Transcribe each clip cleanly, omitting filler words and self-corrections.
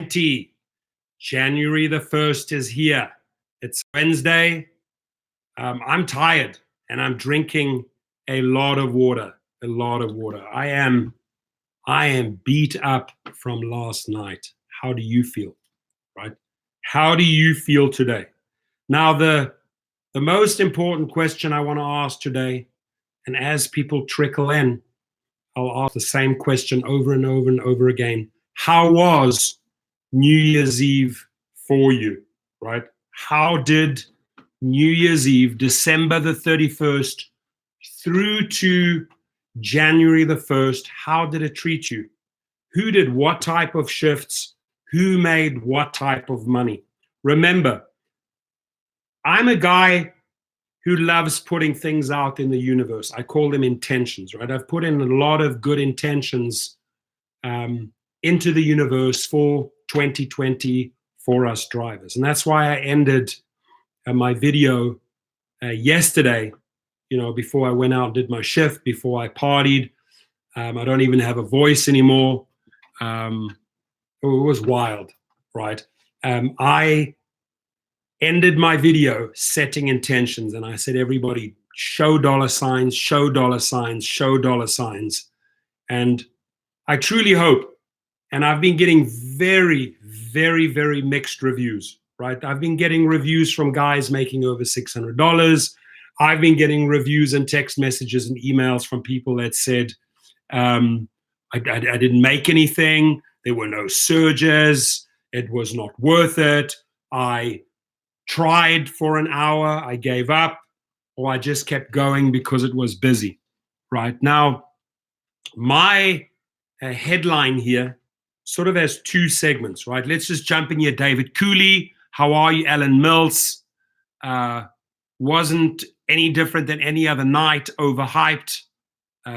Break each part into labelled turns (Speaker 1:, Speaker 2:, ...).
Speaker 1: 2020. January the 1st is here. It's Wednesday. I'm tired and I'm drinking a lot of water. I am beat up from last night. How do you feel, right? How do you feel today? Now, the most important question I want to ask today, and as people trickle in, I'll ask the same question over and over and over again. How was New Year's Eve for you, right? How did New Year's Eve, December the 31st, through to January the 1st, how did it treat you? Who did what type of shifts? Who made what type of money? Remember, I'm a guy who loves putting things out in the universe. I call them intentions, right? I've put in a lot of good intentions into the universe for 2020 for us drivers. And that's why I ended my video yesterday, before I went out and did my shift, before I partied. I don't even have a voice anymore. It was wild, right? I ended my video setting intentions, and I said, everybody, show dollar signs, show dollar signs, show dollar signs. And I truly hope, and I've been getting very, very, very mixed reviews, right? I've been getting reviews from guys making over $600. I've been getting reviews and text messages and emails from people that said, I didn't make anything. There were no surges. It was not worth it. I tried for an hour. I gave up, or I just kept going because it was busy, right? Now, my headline here sort of has two segments, right? Let's just jump in here. David Cooley, how are you? Alan Mills, wasn't any different than any other night, overhyped.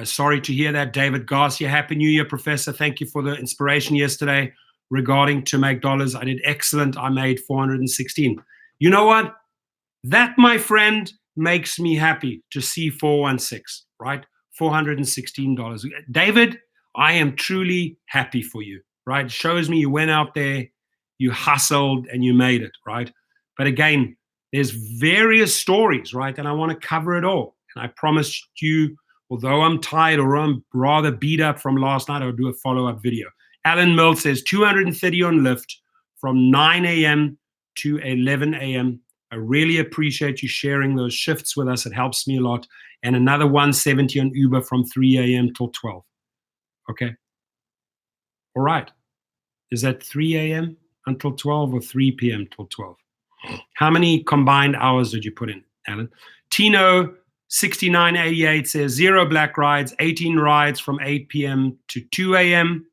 Speaker 1: Sorry to hear that. David Garcia, Happy New Year, Professor. Thank you for the inspiration yesterday regarding to make dollars. I did excellent. I made 416. You know what? That, my friend, makes me happy to see 416, right? $416. David, I am truly happy for you, right? It shows me you went out there, you hustled, and you made it, right? But again, there's various stories, right? And I want to cover it all. And I promised you, although I'm tired or I'm rather beat up from last night, I'll do a follow-up video. Alan Mill says 230 on Lyft from 9 a.m. to 11 a.m. I really appreciate you sharing those shifts with us. It helps me a lot. And another 170 on Uber from 3 a.m. till 12. Okay. All right. Is that 3 a.m. until 12 or 3 p.m. till 12? How many combined hours did you put in, Alan? Tino 6988 says 0 black rides, 18 rides from 8 p.m. to 2 a.m.,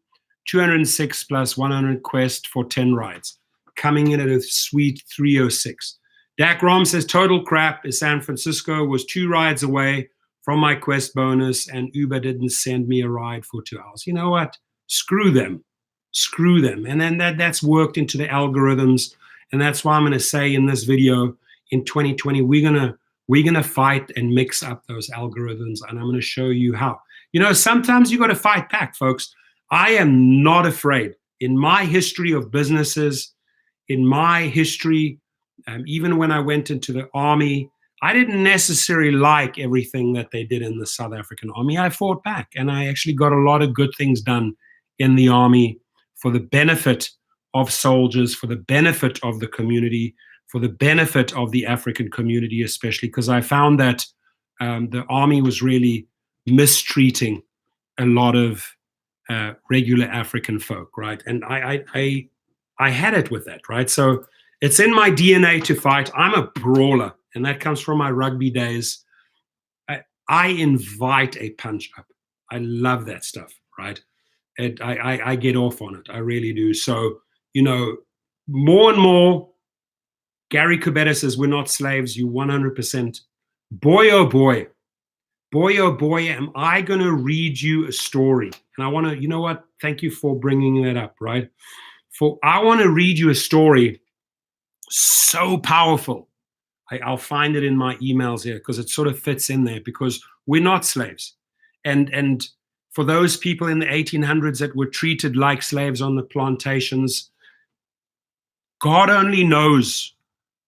Speaker 1: 206 plus 100 quest for 10 rides. Coming in at a sweet 306. Dak Rom says total crap is San Francisco, was 2 rides away from my quest bonus, and Uber didn't send me a ride for 2 hours. You know what? Screw them. And then that's worked into the algorithms. And that's why I'm going to say in this video, in 2020, we're gonna fight and mix up those algorithms, and I'm going to show you how. Sometimes you got to fight back, folks. I am not afraid. In my history of businesses, in my history, even when I went into the army, I didn't necessarily like everything that they did in the South African army. I fought back, and I actually got a lot of good things done in the army for the benefit of soldiers, for the benefit of the community, for the benefit of the African community, especially because I found that the army was really mistreating a lot of regular African folk, right? And I had it with that, right? So it's in my DNA to fight. I'm a brawler, and that comes from my rugby days. I invite a punch up. I love that stuff, right? I get off on it. I really do. So, more and more, Gary Kubetta says, we're not slaves. You 100%. Boy, oh boy, am I going to read you a story. And I want to, you know what? Thank you for bringing that up, right? I want to read you a story so powerful. I'll find it in my emails here because it sort of fits in there, because we're not slaves. And for those people in the 1800s that were treated like slaves on the plantations, God only knows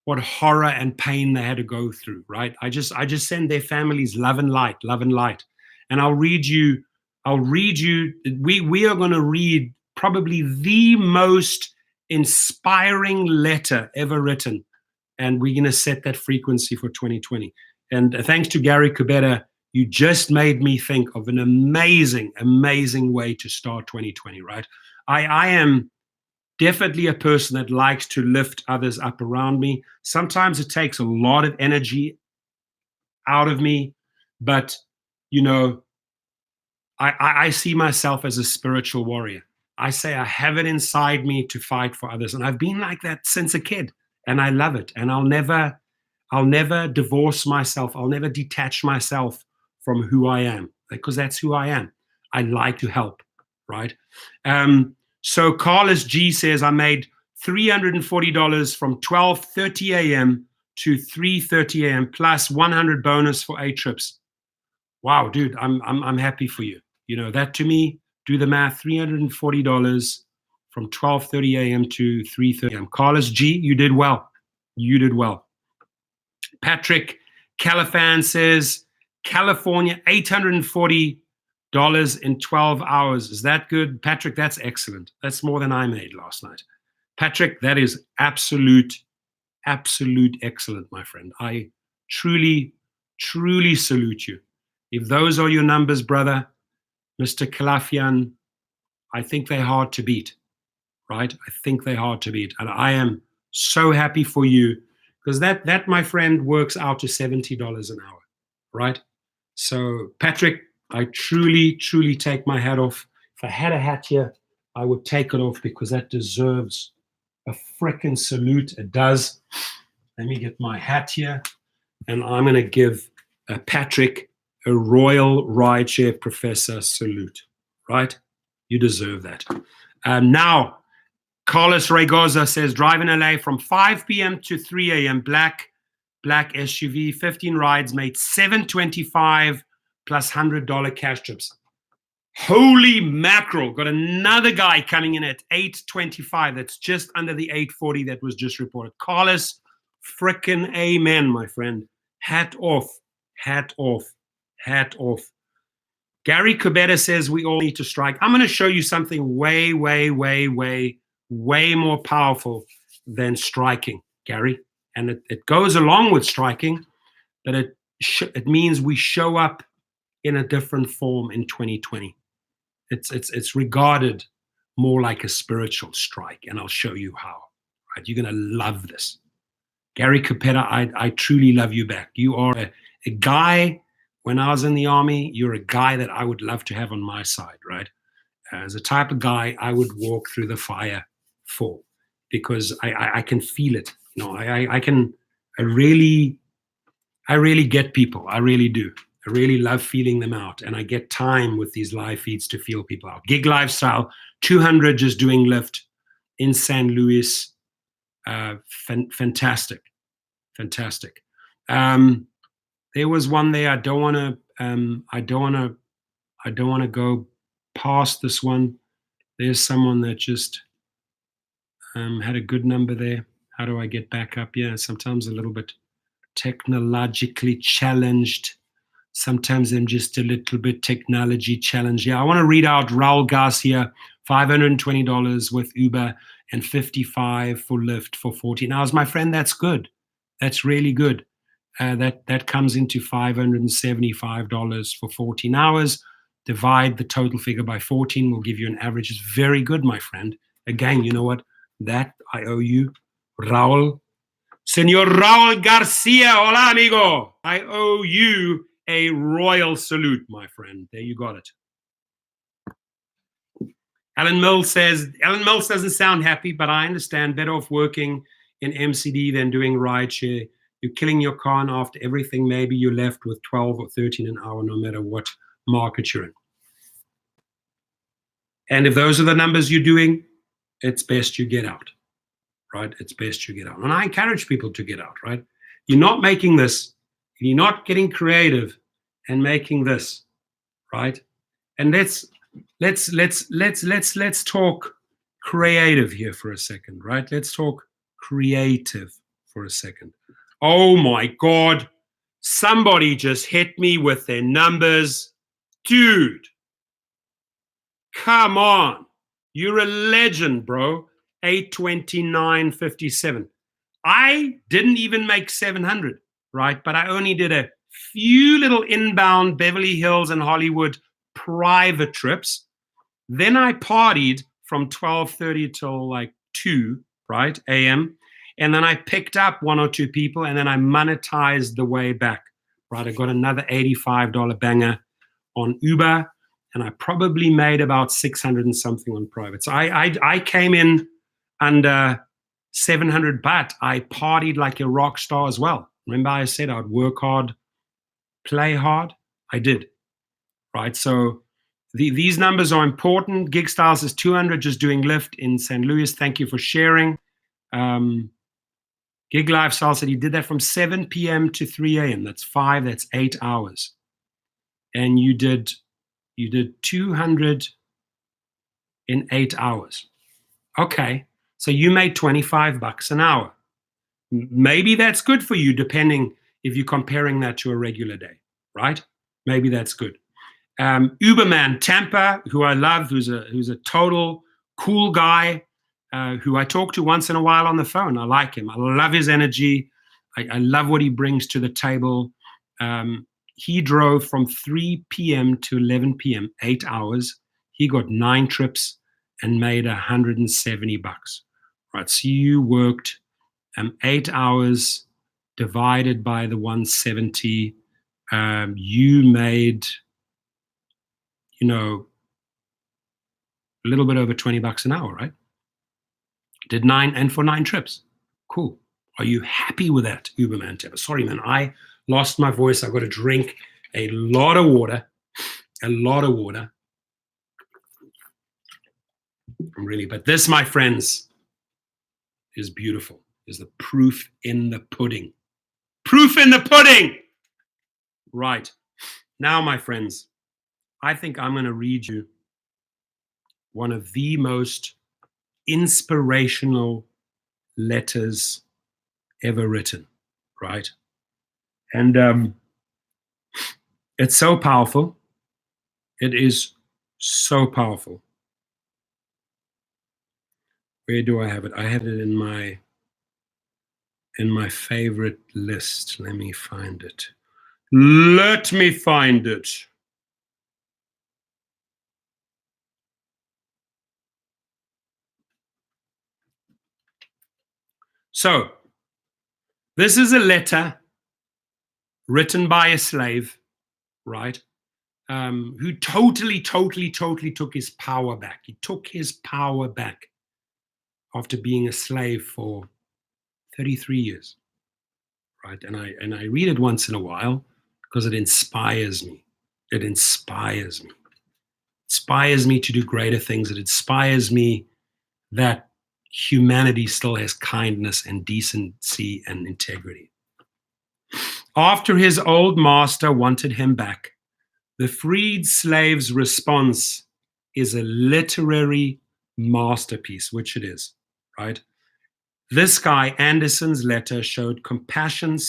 Speaker 1: what horror and pain they had to go through, right? I just send their families love and light, love and light. And I'll read you, we are going to read probably the most inspiring letter ever written. And we're going to set that frequency for 2020. And thanks to Gary Kubeta, you just made me think of an amazing, amazing way to start 2020, right? I am definitely a person that likes to lift others up around me. Sometimes it takes a lot of energy out of me, but you know, I see myself as a spiritual warrior. I say I have it inside me to fight for others, and I've been like that since a kid, and I love it. And I'll never divorce myself. I'll never detach myself from who I am, because that's who I am. I like to help, right? So Carlos G says, I made $340 from 12:30 a.m. to 3:30 a.m. plus 100 bonus for 8 trips. Wow, dude, I'm happy for you. You know, that to me, do the math, $340 from 12:30 a.m. to 3:30 a.m. Carlos G, you did well. You did well. Patrick Califan says, California, $840 in 12 hours. Is that good? Patrick, that's excellent. That's more than I made last night. Patrick, that is absolute excellent, my friend. I truly salute you. If those are your numbers, brother, Mr. Kalafian, I think they're hard to beat, right? I think they're hard to beat. And I am so happy for you, because that, my friend, works out to $70 an hour, right? So, Patrick, I truly take my hat off. If I had a hat here, I would take it off, because that deserves a frickin' salute. It does. Let me get my hat here, and I'm going to give Patrick a Royal Rideshare Professor salute, right? You deserve that. Now, Carlos Regoza says, driving LA from 5 p.m. to 3 a.m., black SUV, 15 rides, made $725 plus $100 cash trips. Holy mackerel. Got another guy coming in at $825. That's just under the $840 that was just reported. Carlos, frickin' amen, my friend. Hat off, hat off, hat off. Gary Kubeta says we all need to strike. I'm going to show you something way more powerful than striking, Gary. And it goes along with striking, but it means we show up in a different form in 2020. It's regarded more like a spiritual strike, and I'll show you how. Right? You're going to love this. Gary Capetta, I truly love you back. You are a guy, when I was in the army, you're a guy that I would love to have on my side, right? As a type of guy I would walk through the fire for, because I can feel it. You know, I really get people. I really do. I really love feeling them out, and I get time with these live feeds to feel people out. Gig lifestyle, 200 just doing Lyft in San Luis. Fantastic. There was one there. I don't want to go past this one. There's someone that just had a good number there. How do I get back up? Yeah, sometimes a little bit technologically challenged. Sometimes I'm just a little bit technology challenged. Yeah, I want to read out Raul Garcia, $520 with Uber and $55 for Lyft for 14 hours. My friend, that's good. That's really good. That comes into $575 for 14 hours. Divide the total figure by 14 will give you an average. It's very good, my friend. Again, you know what? That I owe you, Raul. Senor Raul Garcia, hola, amigo. I owe you a royal salute, my friend. There you got it. Alan Mills doesn't sound happy, but I understand. Better off working in MCD than doing rideshare. You're killing your car, and after everything, maybe you're left with 12 or 13 an hour, no matter what market you're in. And if those are the numbers you're doing, it's best you get out, right? It's best you get out. And I encourage people to get out, right? You're not making this, and you're not getting creative and making this, right? And let's talk creative here for a second, right? Let's talk creative for a second. Oh my God. Somebody just hit me with their numbers. Dude, come on. You're a legend, bro. 829.57. I didn't even make 700, right? But I only did a few little inbound Beverly Hills and Hollywood private trips. Then I partied from 12:30 till like 2, right, a.m. And then I picked up one or two people, and then I monetized the way back, right? I got another $85 banger on Uber, and I probably made about 600 and something on private. So I came in under 700, but I partied like a rock star as well. Remember I said I'd work hard, play hard? I did, right? So these numbers are important. Gig Styles is 200 just doing Lyft in St. Louis. Thank you for sharing. Gig Lifestyle said he did that from 7 p.m. to 3 a.m. That's 8 hours. And you did 200 in 8 hours. Okay, so you made $25 an hour. Maybe that's good for you, depending if you're comparing that to a regular day, right? Maybe that's good. Uberman Tampa, who I love, who's a total cool guy, who I talk to once in a while on the phone. I like him. I love his energy. I love what he brings to the table. He drove from 3 p.m. to 11 p.m., 8 hours. He got 9 trips and made $170. Right, so you worked 8 hours divided by the 170. You made, a little bit over $20 an hour, right? Did 9 and for 9 trips. Cool. Are you happy with that, Uberman Tampa? Sorry, man, I lost my voice. I've got to drink a lot of water. Really, but this, my friends, is beautiful. Is the proof in the pudding. Proof in the pudding! Right. Now, my friends, I think I'm going to read you one of the most inspirational letters ever written, right? And it's so powerful. It is so powerful. Where do I have it? I have it in my favorite list. Let me find it. Let me find it. So, this is a letter written by a slave, right? Who totally took his power back. He took his power back after being a slave for 33 years, right? And I read it once in a while because it inspires me. It inspires me. It inspires me to do greater things. It inspires me that humanity still has kindness and decency and integrity. After his old master wanted him back, the freed slave's response is a literary masterpiece, which it is, right? This guy, Anderson's letter, showed compassion,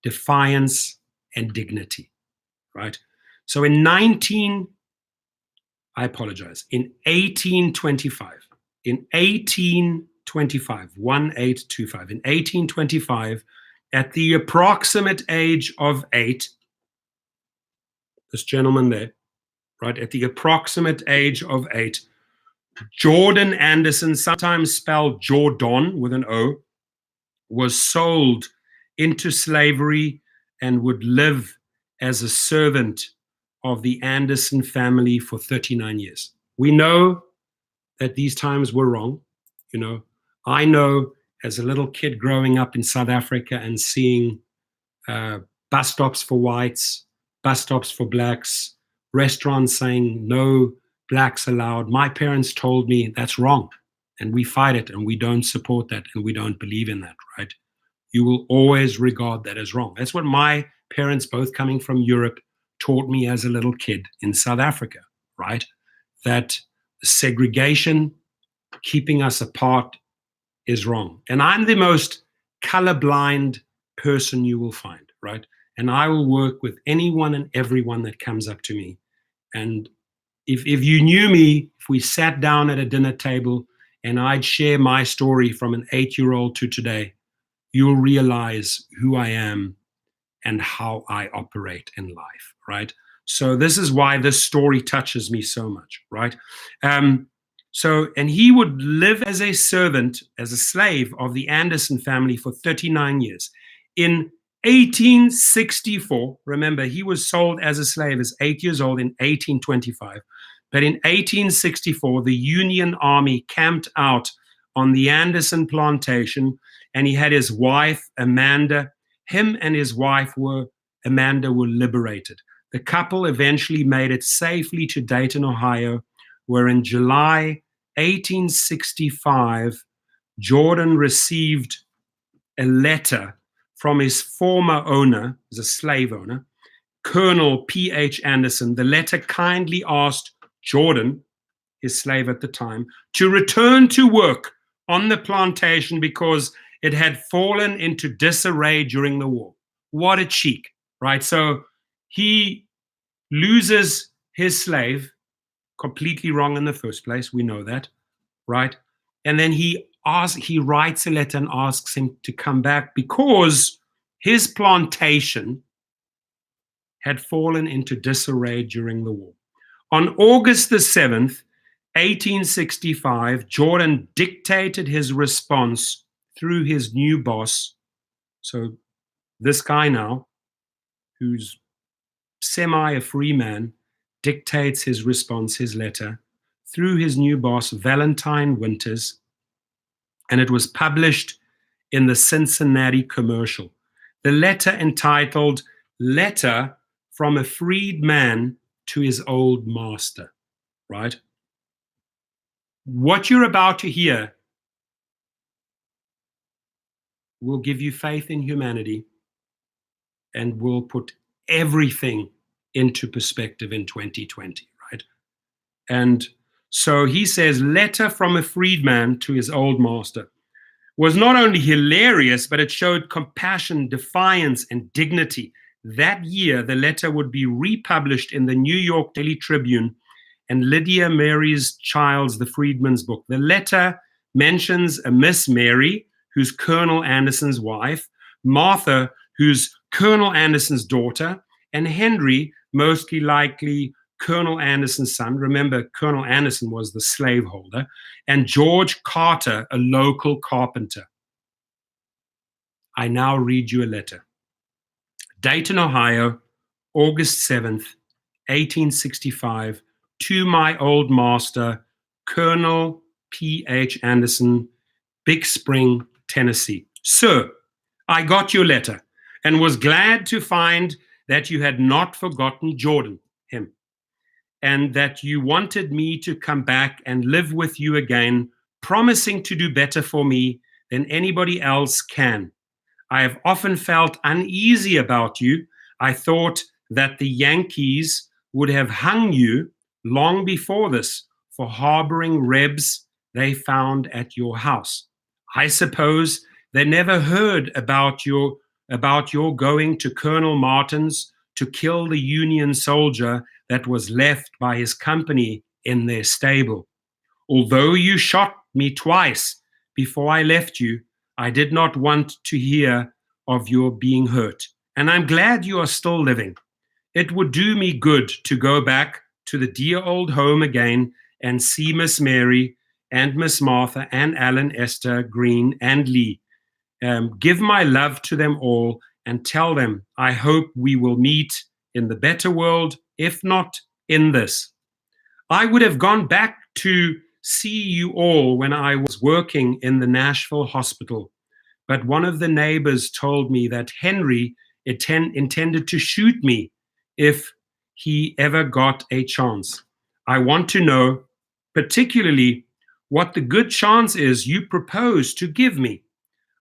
Speaker 1: defiance, and dignity, right? So in 1825, at the approximate age of 8, this gentleman there, right, at the approximate age of 8, Jordan Anderson, sometimes spelled Jordan with an O, was sold into slavery and would live as a servant of the Anderson family for 39 years. We know that these times were wrong. I know as a little kid growing up in South Africa and seeing bus stops for whites, bus stops for blacks, restaurants saying no blacks allowed. My parents told me that's wrong, and we fight it, and we don't support that, and we don't believe in that, right? You will always regard that as wrong. That's what my parents, both coming from Europe, taught me as a little kid in South Africa, right? That segregation, keeping us apart, is wrong. And I'm the most colorblind person you will find, right? And I will work with anyone and everyone that comes up to me. And if you knew me, if we sat down at a dinner table and I'd share my story from an 8-year-old to today, you'll realize who I am and how I operate in life, right? So this is why this story touches me so much, right? And he would live as a servant, as a slave of the Anderson family for 39 years. In 1864, remember, he was sold as a slave as 8 years old in 1825. But in 1864, the Union Army camped out on the Anderson plantation, and he had his wife, Amanda. Him and his wife Amanda were liberated. The couple eventually made it safely to Dayton, Ohio, where in July 1865, Jordan received a letter from his former owner, as a slave owner, Colonel P.H. Anderson. The letter kindly asked Jordan, his slave at the time, to return to work on the plantation because it had fallen into disarray during the war. What a cheek, right? So he loses his slave, completely wrong in the first place. We know that, right? And then he writes a letter and asks him to come back because his plantation had fallen into disarray during the war. On August the 7th, 1865, Jordan dictated his response through his new boss. So this guy now, who's semi a free man, dictates his response, his letter, through his new boss, Valentine Winters, and it was published in the Cincinnati Commercial. The letter, entitled Letter from a Freed Man to His Old Master, right? What you're about to hear will give you faith in humanity and will put everything into perspective in 2020, right? And so he says, letter from a freedman to his old master, was not only hilarious, but it showed compassion, defiance, and dignity. That year, the letter would be republished in the New York Daily Tribune and Lydia Mary's Childs, the Freedman's book. The letter mentions a Miss Mary, who's Colonel Anderson's wife, Martha, who's Colonel Anderson's daughter, and Henry, mostly likely Colonel Anderson's son. Remember, Colonel Anderson was the slaveholder, and George Carter, a local carpenter. I now read you a letter. Dayton, Ohio, August 7th, 1865, to my old master, Colonel P.H. Anderson, Big Spring, Tennessee. Sir, I got your letter and was glad to find that you had not forgotten Jordan, him, and that you wanted me to come back and live with you again, promising to do better for me than anybody else can. I have often felt uneasy about you. I thought that the Yankees would have hung you long before this for harboring Rebs they found at your house. I suppose they never heard about your going to Colonel Martin's to kill the Union soldier that was left by his company in their stable. Although you shot me twice before I left you, I did not want to hear of your being hurt. And I'm glad you are still living. It would do me good to go back to the dear old home again and see Miss Mary and Miss Martha and Alan, Esther, Green, and Lee. Give my love to them all and tell them I hope we will meet in the better world, if not in this. I would have gone back to see you all when I was working in the Nashville hospital, but one of the neighbors told me that Henry intended to shoot me if he ever got a chance. I want to know particularly what the good chance is you propose to give me.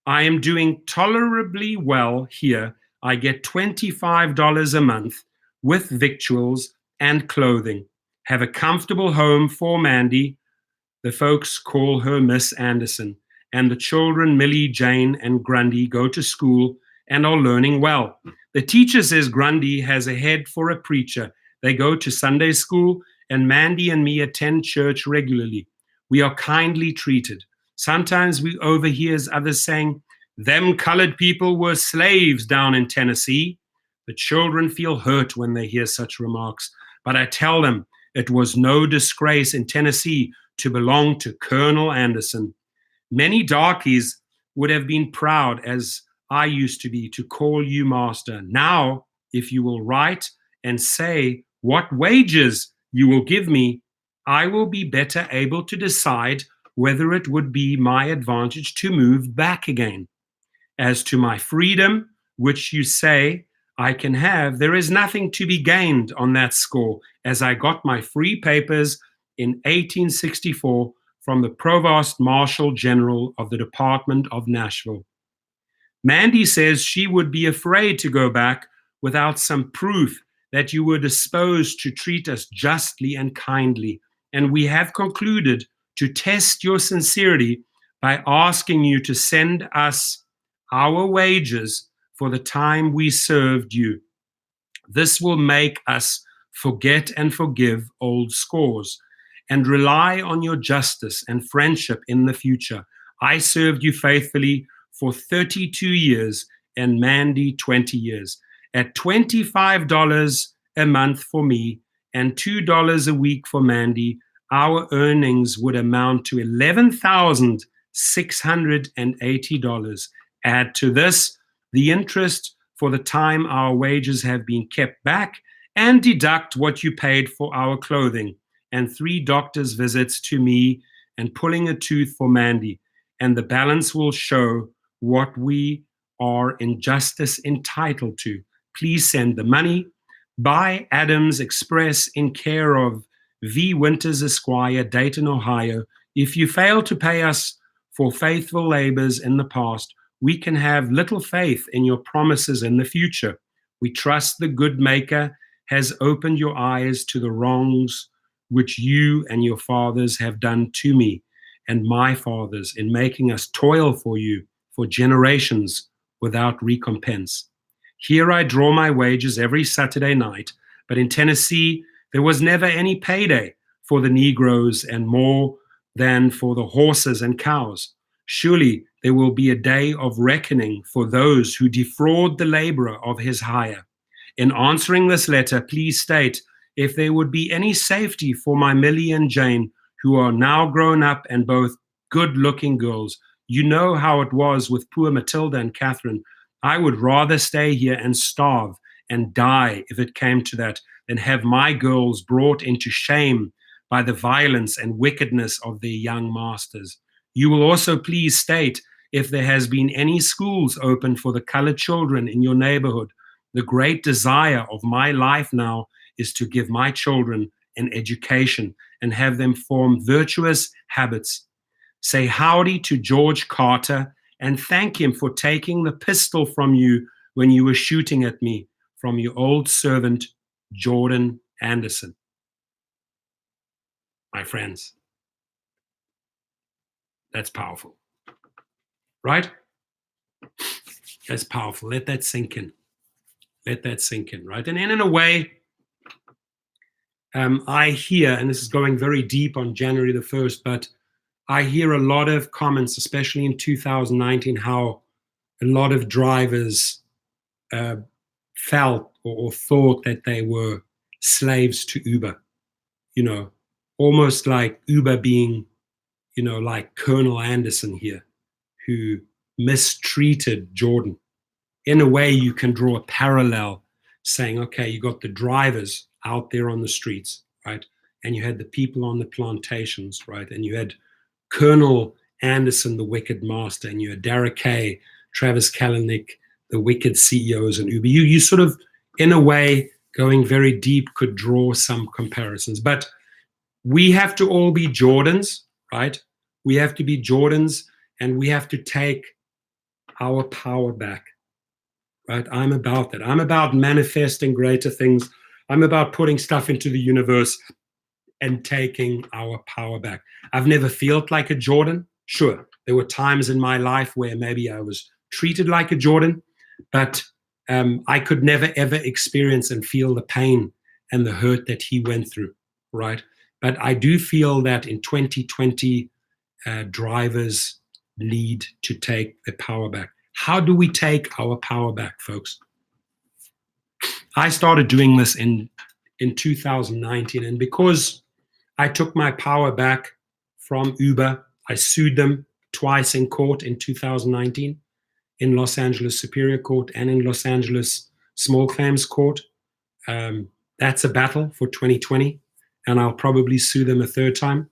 Speaker 1: I am doing tolerably well here. I get $25 a month with victuals and clothing. Have a comfortable home for Mandy. The folks call her Miss Anderson. and the children, Millie, Jane, and Grundy, go to school and are learning well. The teacher says Grundy has a head for a preacher. They go to Sunday school, and Mandy and me attend church regularly. We are kindly treated. Sometimes we overhear others saying, "Them colored people were slaves down in Tennessee." The children feel hurt when they hear such remarks, but I tell them it was no disgrace in Tennessee to belong to Colonel Anderson. Many darkies would have been proud, as I used to be, to call you master. Now, if you will write and say what wages you will give me, I will be better able to decide whether it would be my advantage to move back again. As to my freedom, which you say I can have, there is nothing to be gained on that score, as I got my free papers in 1864 from the Provost Marshal General of the Department of Nashville. Mandy says she would be afraid to go back without some proof that you were disposed to treat us justly and kindly, and we have concluded to test your sincerity by asking you to send us our wages for the time we served you. This will make us forget and forgive old scores and rely on your justice and friendship in the future. I served you faithfully for 32 years and Mandy 20 years. At $25 a month for me and $2 a week for Mandy, our earnings would amount to $11,680. Add to this the interest for the time our wages have been kept back, and deduct what you paid for our clothing and 3 doctor's visits to me and pulling a tooth for Mandy, and the balance will show what we are in justice entitled to. Please send the money by Adams Express in care of V. Winters, Esquire, Dayton, Ohio. If you fail to pay us for faithful labors in the past, we can have little faith in your promises in the future. We trust the good Maker has opened your eyes to the wrongs which you and your fathers have done to me and my fathers in making us toil for you for generations without recompense. Here I draw my wages every Saturday night, but in Tennessee there was never any payday for the Negroes and more than for the horses and cows. Surely there will be a day of reckoning for those who defraud the laborer of his hire. In answering this letter, please state if there would be any safety for my Millie and Jane, who are now grown up and both good-looking girls. You know how it was with poor Matilda and Catherine. I would rather stay here and starve and die if it came to that than have my girls brought into shame by the violence and wickedness of their young masters. You will also please state if there has been any schools open for the colored children in your neighborhood. The great desire of my life now is to give my children an education and have them form virtuous habits. Say howdy to George Carter and thank him for taking the pistol from you when you were shooting at me. From your old servant, Jordan Anderson. My friends, that's powerful, right? That's powerful. Let that sink in. Let that sink in, right? And in a way, I hear, and this is going very deep on January the 1st, but I hear a lot of comments, especially in 2019, how a lot of drivers felt or thought that they were slaves to Uber, almost like Uber being, like Colonel Anderson here, who mistreated Jordan. In a way, you can draw a parallel saying, okay, you got the drivers out there on the streets, right? And you had the people on the plantations, right? And you had Colonel Anderson, the wicked master, and you had Derek Kay, Travis Kalanick, the wicked CEOs in Uber. You sort of, in a way, going very deep, could draw some comparisons. But we have to all be Jordans, right? We have to be Jordans, and we have to take our power back, right? I'm about that. I'm about manifesting greater things. I'm about putting stuff into the universe and taking our power back. I've never felt like a Jordan. Sure, There were times in my life where maybe I was treated like a Jordan, but I could never, ever experience and feel the pain and the hurt that he went through, right? But I do feel that in 2020, drivers need to take their power back. How do we take our power back, folks? I started doing this in 2019, and because I took my power back from Uber, I sued them twice in court in 2019, in Los Angeles Superior Court and in Los Angeles Small Claims Court. That's a battle for 2020, and I'll probably sue them a third time.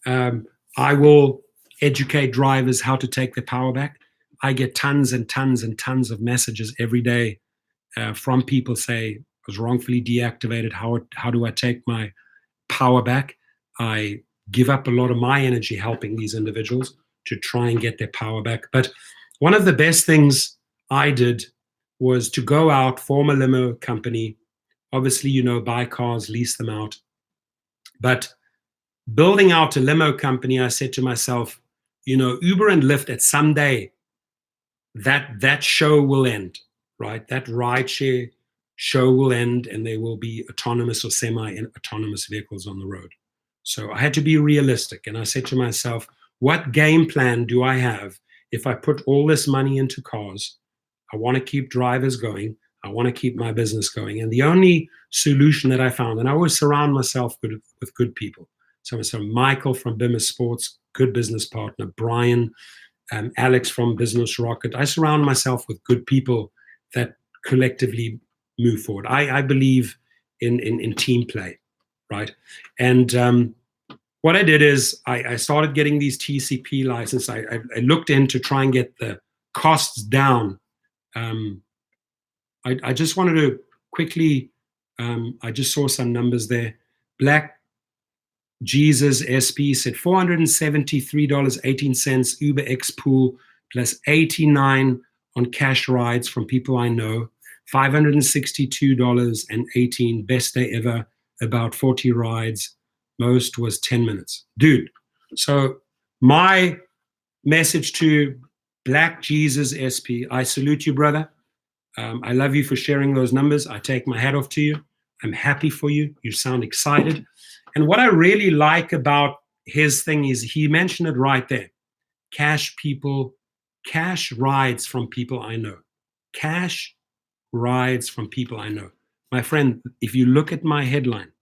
Speaker 1: I will educate drivers how to take their power back. I get tons and tons and tons of messages every day from people say, I was wrongfully deactivated. How do I take my power back? I give up a lot of my energy helping these individuals to try and get their power back. But one of the best things I did was to go out, form a limo company. Obviously, buy cars, lease them out. But building out a limo company, I said to myself, Uber and Lyft, at some day, that show will end, right? That rideshare show will end, and there will be autonomous or semi-autonomous vehicles on the road. So I had to be realistic, and I said to myself, what game plan do I have if I put all this money into cars? I want to keep drivers going. I want to keep my business going. And the only solution that I found, and I always surround myself with good people. So Michael from Bimmer Sports, good business partner, Brian, Alex from Business Rocket. I surround myself with good people that collectively move forward. I believe in team play, right? And what I did is I started getting these TCP licenses. I looked in to try and get the costs down. I just wanted to quickly, I just saw some numbers there. Black Jesus SP said $473.18 Uber X pool plus 89 on cash rides from people I know, $562.18, best day ever, about 40 rides, most was 10 minutes. Dude, so my message to Black Jesus SP, I salute you, brother. I love you for sharing those numbers. I take my hat off to you. I'm happy for you. You sound excited. And what I really like about his thing is he mentioned it right there. Cash rides from people I know. Cash rides from people I know. My friend, if you look at my headline,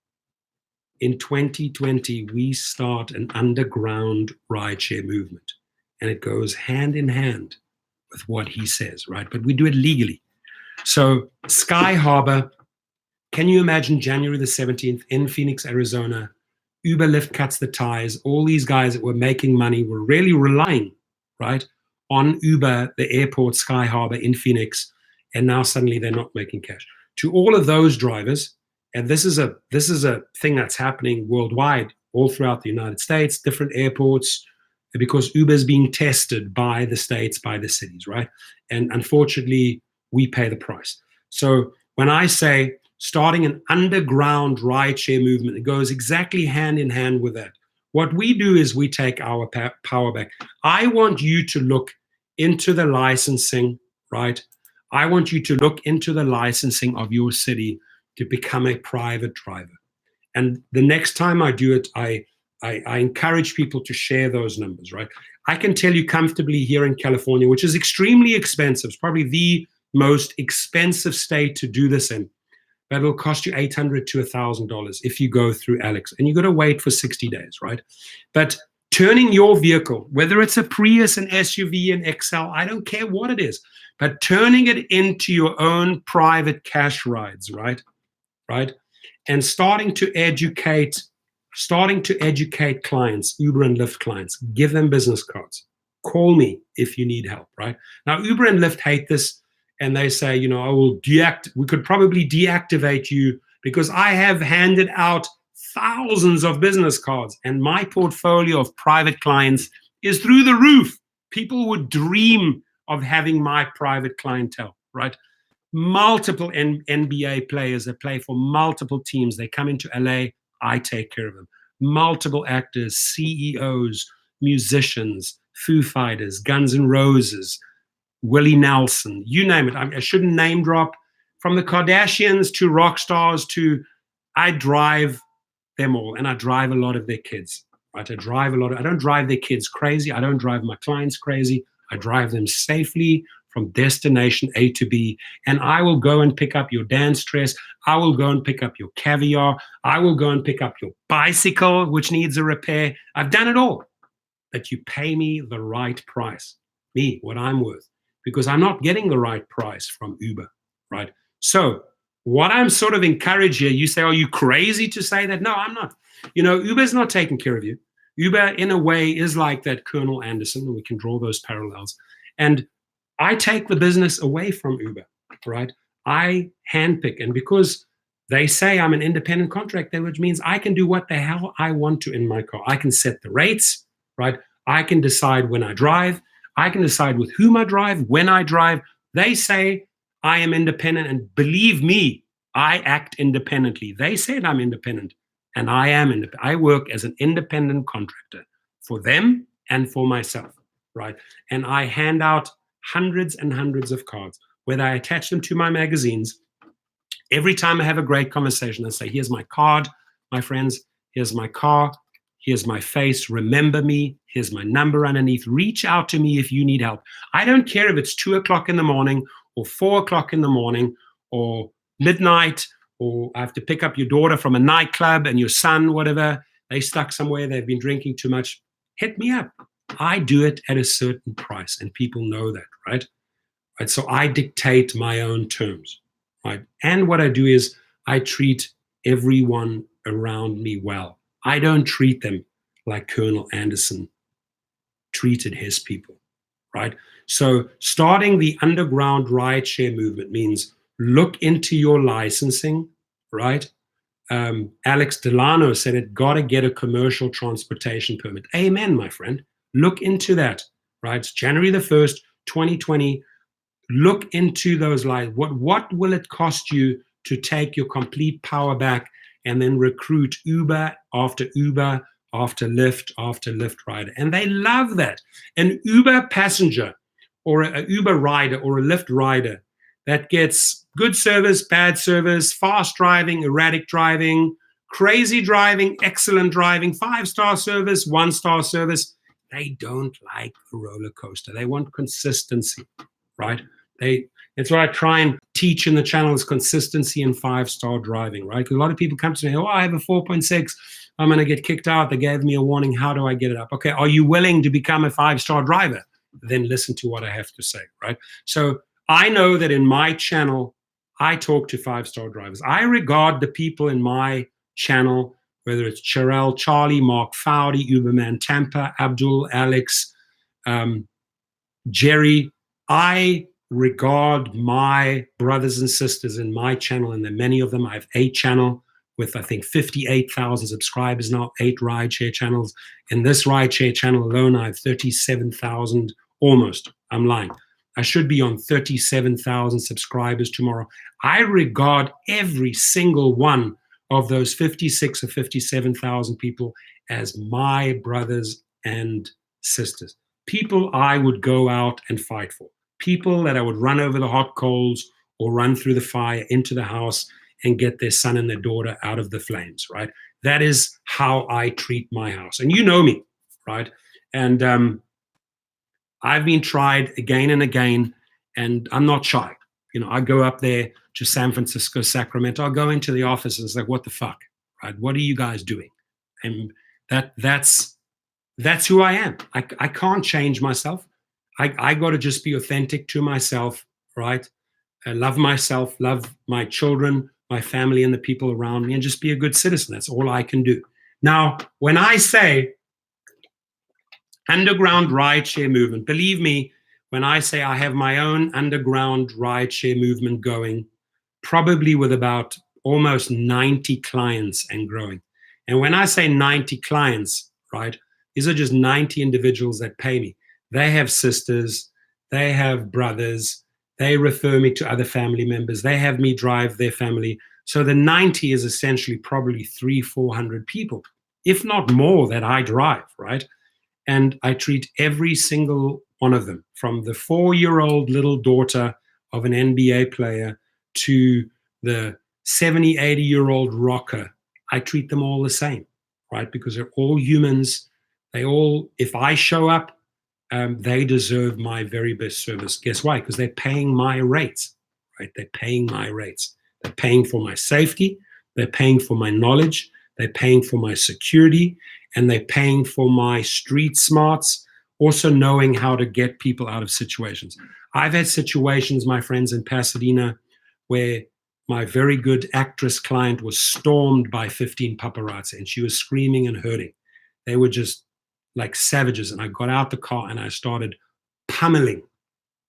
Speaker 1: in 2020, we start an underground rideshare movement. And it goes hand in hand with what he says, right? But we do it legally. So Sky Harbor, can you imagine January the 17th in Phoenix, Arizona, Uber, Lyft cuts the ties. All these guys that were making money were really relying, right, on Uber, the airport, Sky Harbor in Phoenix, and now suddenly they're not making cash. To all of those drivers, and this is a thing that's happening worldwide, all throughout the United States, different airports, because Uber is being tested by the states, by the cities, right? And unfortunately, we pay the price. So when I say starting an underground rideshare movement, it goes exactly hand in hand with that. What we do is we take our power back. I want you to look into the licensing, right? I want you to look into the licensing of your city to become a private driver. And the next time I do it, I encourage people to share those numbers, right? I can tell you comfortably here in California, which is extremely expensive, it's probably the most expensive state to do this in, but it'll cost you $800 to $1,000 if you go through Alex, and you got to wait for 60 days, right? But turning your vehicle, whether it's a Prius, an SUV, an XL, I don't care what it is, but turning it into your own private cash rides, right? And starting to educate clients, Uber and Lyft clients, give them business cards. Call me if you need help, right? Now, Uber and Lyft hate this, and they say, we could probably deactivate you because I have handed out thousands of business cards, and my portfolio of private clients is through the roof. People would dream of having my private clientele, right? Multiple NBA players that play for multiple teams. They come into LA, I take care of them. Multiple actors, CEOs, musicians, Foo Fighters, Guns N' Roses, Willie Nelson, you name it. I shouldn't name drop. From the Kardashians to rock stars to, I drive them all, and I drive a lot of their kids. Right? I don't drive their kids crazy. I don't drive my clients crazy. I drive them safely from destination A to B. And I will go and pick up your dance dress. I will go and pick up your caviar. I will go and pick up your bicycle, which needs a repair. I've done it all. But you pay me the right price, me, what I'm worth, because I'm not getting the right price from Uber, right? So what I'm sort of encouraging here, you say, are you crazy to say that? No, I'm not. Uber's not taking care of you. Uber, in a way, is like that Colonel Anderson, and we can draw those parallels. And I take the business away from Uber, right? I handpick, and because they say I'm an independent contractor, which means I can do what the hell I want to in my car. I can set the rates, right? I can decide when I drive. I can decide with whom I drive, when I drive. They say I am independent, and believe me, I act independently. They said I'm independent, and I am independent. I work as an independent contractor for them and for myself, right? And I hand out hundreds and hundreds of cards, whether I attach them to my magazines. Every time I have a great conversation, I say, here's my card, my friends, here's my car, here's my face, remember me, here's my number underneath, reach out to me if you need help. I don't care if it's 2 o'clock in the morning or 4 o'clock in the morning or midnight, or I have to pick up your daughter from a nightclub and your son, whatever, they stuck somewhere, they've been drinking too much, hit me up. I do it at a certain price, and people know that, right? So I dictate my own terms, right? And what I do is I treat everyone around me well. I don't treat them like Colonel Anderson treated his people, right? So starting the underground rideshare movement means look into your licensing, right? Alex Delano said it, got to get a commercial transportation permit. Amen, my friend. Look into that, right? It's January the 1st, 2020. Look into those lines. What will it cost you to take your complete power back and then recruit Uber after Uber after Lyft rider? And they love that. An Uber passenger or an Uber rider or a Lyft rider that gets good service, bad service, fast driving, erratic driving, crazy driving, excellent driving, 5-star service, 1-star service. They don't like the roller coaster. They want consistency, right? It's what I try and teach in the channel is consistency and 5-star driving, right? Because a lot of people come to me, I have a 4.6. I'm going to get kicked out. They gave me a warning. How do I get it up? Okay, are you willing to become a 5-star driver? Then listen to what I have to say, right? So I know that in my channel, I talk to 5-star drivers. I regard the people in my channel, whether it's Cherelle, Charlie, Mark Fowdy, Uberman, Tampa, Abdul, Alex, Jerry. I regard my brothers and sisters in my channel, and there are many of them. I have a channel with, I think, 58,000 subscribers now, 8 rideshare channels. In this rideshare channel alone, I have 37,000, almost. I'm lying. I should be on 37,000 subscribers tomorrow. I regard every single one of those 56 or 57,000 people as my brothers and sisters. People I would go out and fight for. People that I would run over the hot coals or run through the fire into the house and get their son and their daughter out of the flames, right? That is how I treat my house. And you know me, right? And I've been tried again and again, and I'm not shy. I go up there to San Francisco, Sacramento. I'll go into the office and it's like, what the fuck, right? What are you guys doing? And that's who I am. I can't change myself. I got to just be authentic to myself, right? I love myself, love my children, my family, and the people around me, and just be a good citizen. That's all I can do. Now, when I say underground rideshare movement, believe me, when I say I have my own underground rideshare movement going, probably with about almost 90 clients and growing. And when I say 90 clients, right, these are just 90 individuals that pay me. They have sisters, they have brothers, they refer me to other family members, they have me drive their family. So the 90 is essentially probably 300-400 people, if not more, that I drive, right? and I treat every single one of them, from the 4-year-old little daughter of an NBA player to the 70, 80-year-old rocker. I treat them all the same, right? Because they're all humans. They all, if I show up, they deserve my very best service. Guess why? Because they're paying my rates, right? They're paying my rates. They're paying for my safety. They're paying for my knowledge. They're paying for my security. And they're paying for my street smarts, also knowing how to get people out of situations. I've had situations, my friends, in Pasadena where my very good actress client was stormed by 15 paparazzi, and she was screaming and hurting. They were just like savages. And I got out the car and I started pummeling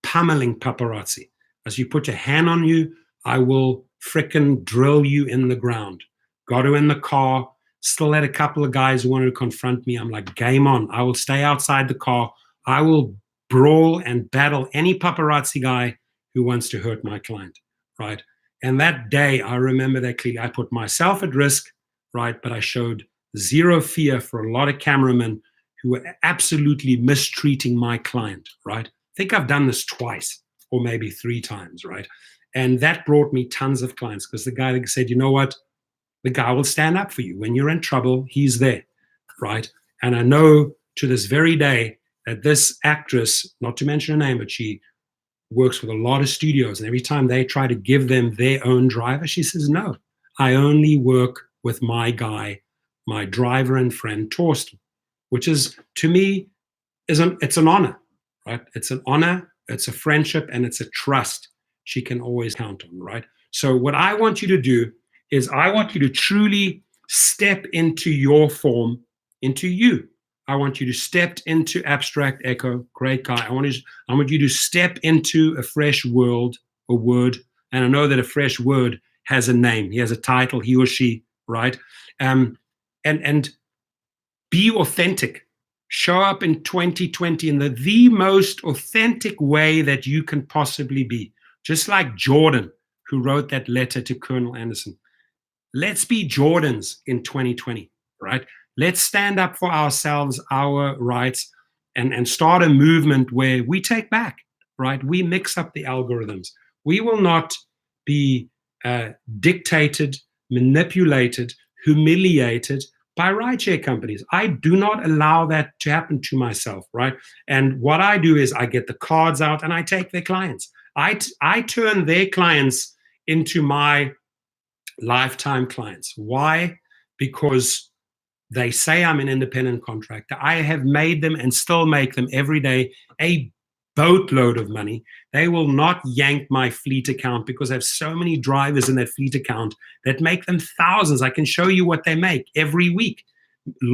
Speaker 1: paparazzi. As you put your hand on you, I will frickin' drill you in the ground. Got her in the car, still had a couple of guys who wanted to confront me. I'm like, game on. I will stay outside the car. I will brawl and battle any paparazzi guy who wants to hurt my client, right? And that day, I remember that clearly. I put myself at risk, right? But I showed zero fear for a lot of cameramen who were absolutely mistreating my client, right? I think I've done this twice or maybe 3 times, right? And that brought me tons of clients, because the guy said, you know what? The guy will stand up for you. When you're in trouble, he's there, right? And I know to this very day that this actress, not to mention her name, but she works with a lot of studios, and every time they try to give them their own driver, she says, no, I only work with my guy, my driver and friend, Torsten, which is, to me, it's an honor, right? It's an honor, it's a friendship, and it's a trust she can always count on, right? So what I want you to do is I want you to truly step into your form, into you. I want you to step into Abstract Echo, great guy. I want you to step into a fresh world, a word. And I know that a fresh word has a name. He has a title, he or she, right? And be authentic. Show up in 2020 in the most authentic way that you can possibly be. Just like Jordan, who wrote that letter to Colonel Anderson. Let's be Jordans in 2020, right? Let's stand up for ourselves, our rights, and start a movement where we take back, right? We mix up the algorithms. We will not be dictated, manipulated, humiliated by rideshare companies. I do not allow that to happen to myself, right? And what I do is I get the cards out and I take their clients. I turn their clients into my lifetime clients. Why? Because they say I'm an independent contractor. I have made them and still make them every day a boatload of money. They will not yank my fleet account because I have so many drivers in that fleet account that make them thousands. I can show you what they make every week.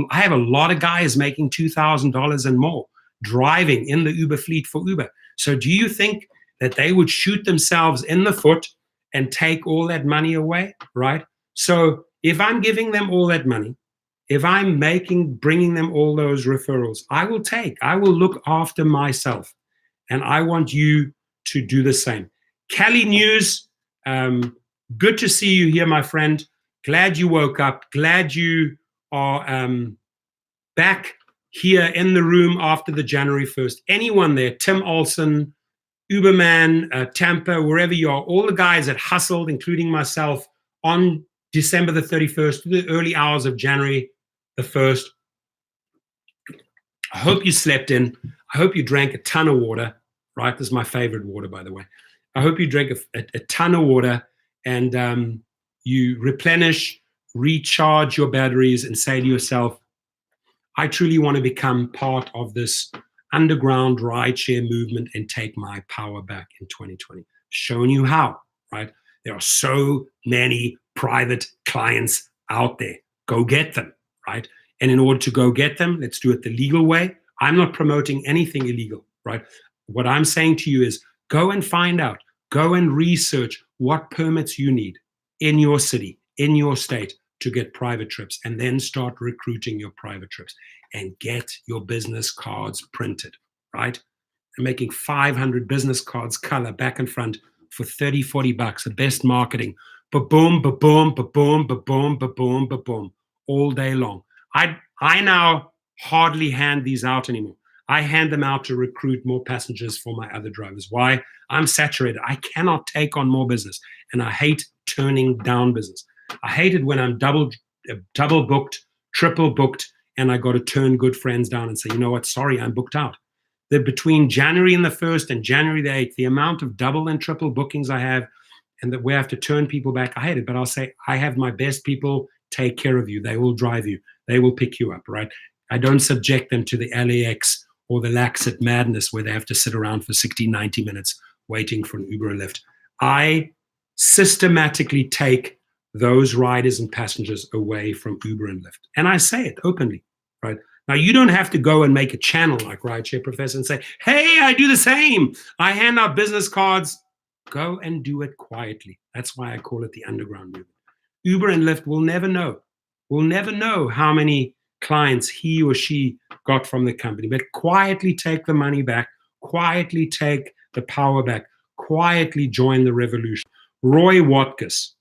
Speaker 1: I have a lot of guys making $2,000 and more driving in the Uber fleet for Uber. So do you think that they would shoot themselves in the foot and take all that money away, right? So if I'm giving them all that money, if I'm bringing them all those referrals, I will look after myself. And I want you to do the same. Cali News, good to see you here, my friend. Glad you woke up. Glad you are back here in the room after the January 1st. Anyone there, Tim Olson, Uberman, Tampa, wherever you are, all the guys that hustled, including myself, on December the 31st to the early hours of January the 1st. I hope you slept in. I hope you drank a ton of water, right? This is my favorite water, by the way. I hope you drank a ton of water and you replenish, recharge your batteries and say to yourself, I truly want to become part of this underground rideshare movement and take my power back in 2020. Showing you how, right? There are so many private clients out there. Go get them, right? And in order to go get them, let's do it the legal way. I'm not promoting anything illegal, right? What I'm saying to you is go and find out, go and research what permits you need in your city, in your state to get private trips, and then start recruiting your private trips and get your business cards printed, right? I'm making 500 business cards color back and front for 30, 40 bucks, the best marketing. Ba-boom, ba-boom, ba-boom, ba-boom, ba-boom, ba-boom, all day long. I now hardly hand these out anymore. I hand them out to recruit more passengers for my other drivers. Why? I'm saturated. I cannot take on more business, and I hate turning down business. I hate it when I'm double booked, triple booked, and I got to turn good friends down and say, you know what, sorry, I'm booked out. That between January and the 1st and January the 8th, the amount of double and triple bookings I have, and that we have to turn people back, I hate it. But I'll say, I have my best people take care of you. They will drive you. They will pick you up, right? I don't subject them to the LAX or the Laxat madness where they have to sit around for 60, 90 minutes waiting for an Uber or Lyft. I systematically take those riders and passengers away from Uber and Lyft. And I say it openly, right? Now, you don't have to go and make a channel like Rideshare Professor and say, hey, I do the same. I hand out business cards. Go and do it quietly. That's why I call it the underground movement. Uber and Lyft will never know. Will never know how many clients he or she got from the company, but quietly take the money back, quietly take the power back, quietly join the revolution. Roy Watkus,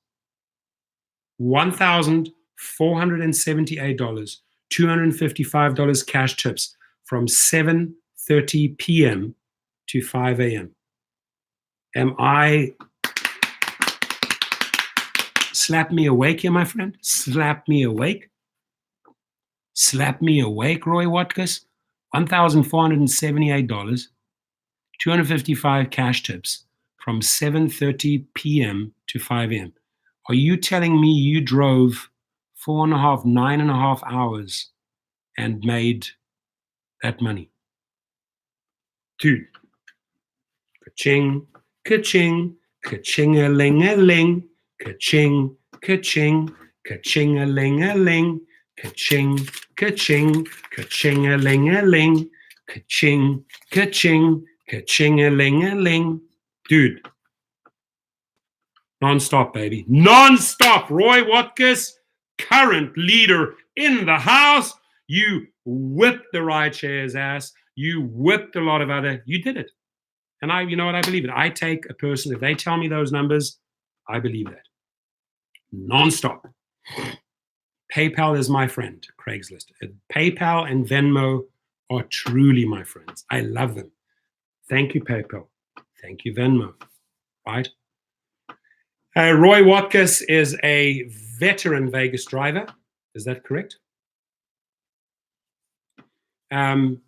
Speaker 1: $1,478, $255 cash tips from 7:30 p.m. to 5 a.m. Am I slap me awake here, my friend? Slap me awake? Slap me awake, Roy Watkus. $1,478, 255 cash tips from 7:30 p.m. to 5 a.m. Are you telling me you drove 9.5 hours and made that money? Dude, ka-ching, ka-ching, ka-ching-a-ling-a-ling, ka-ching, ka-ching, ka-ching-a-ling-a-ling, ka-ching, ka-ching, ka-ching-a-ling-a-ling, ka-ching, ka-ching, ka-ching-a-ling-a-ling. Dude, non-stop, baby. Non-stop. Roy Watkus, current leader in the house. You whipped the Rideshare's ass. You whipped a lot of other. You did it. And you know what? I believe it. I take a person, if they tell me those numbers, I believe that. Non-stop. PayPal is my friend, Craigslist. PayPal and Venmo are truly my friends. I love them. Thank you, PayPal. Thank you, Venmo. Right? Roy Watkus is a veteran Vegas driver. Is that correct? Roy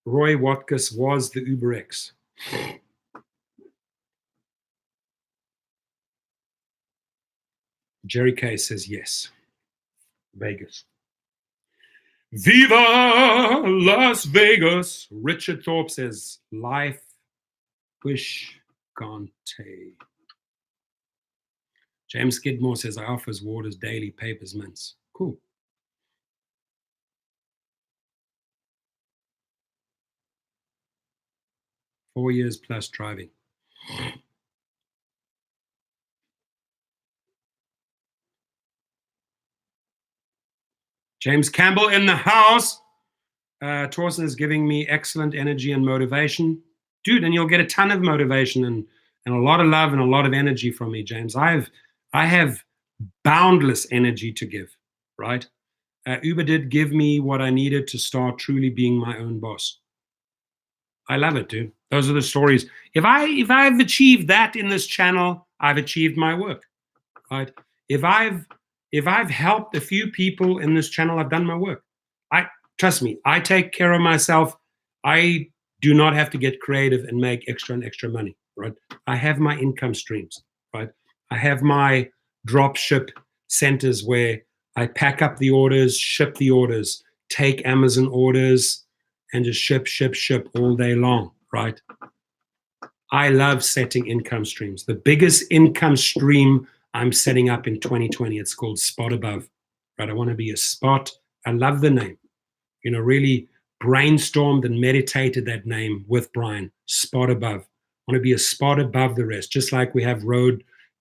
Speaker 1: Watkus was the UberX. Jerry Kay says yes. Vegas. Viva Las Vegas. Richard Thorpe says life wish Gante. James Skidmore says I offers waters daily, papers, mints. Cool. Four years plus driving. James Campbell in the house. Torsten is giving me excellent energy and motivation. Dude, and you'll get a ton of motivation and a lot of love and a lot of energy from me, James. I have boundless energy to give, right? Uber did give me what I needed to start truly being my own boss. I love it, dude. Those are the stories. If I've achieved that in this channel, I've achieved my work, right? If I've helped a few people in this channel, I've done my work. Trust me, I take care of myself. I do not have to get creative and make extra and extra money, right? I have my income streams, right? I have my drop ship centers where I pack up the orders, ship the orders, take Amazon orders, and just ship all day long, right? I love setting income streams. The biggest income stream I'm setting up in 2020, it's called Spot Above, right? I want to be a spot. I love the name. You know, really brainstormed and meditated that name with Brian, Spot Above. I want to be a spot above the rest, just like we have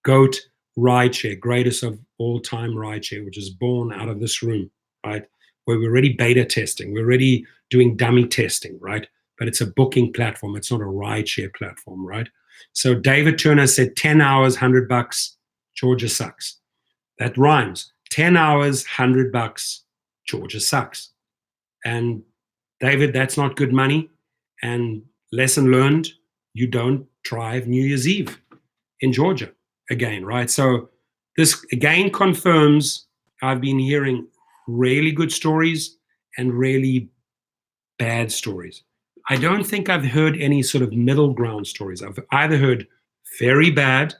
Speaker 1: GOAT Rideshare, greatest of all time rideshare, which is born out of this room, right? Where we're already beta testing, we're already doing dummy testing, right? But it's a booking platform. It's not a rideshare platform, right? So David Turner said 10 hours, $100, Georgia sucks. That rhymes. 10 hours, $100, Georgia sucks. And David, that's not good money. And lesson learned, you don't drive New Year's Eve in Georgia again, right? So this again confirms I've been hearing really good stories and really bad stories. I don't think I've heard any sort of middle ground stories. I've either heard very bad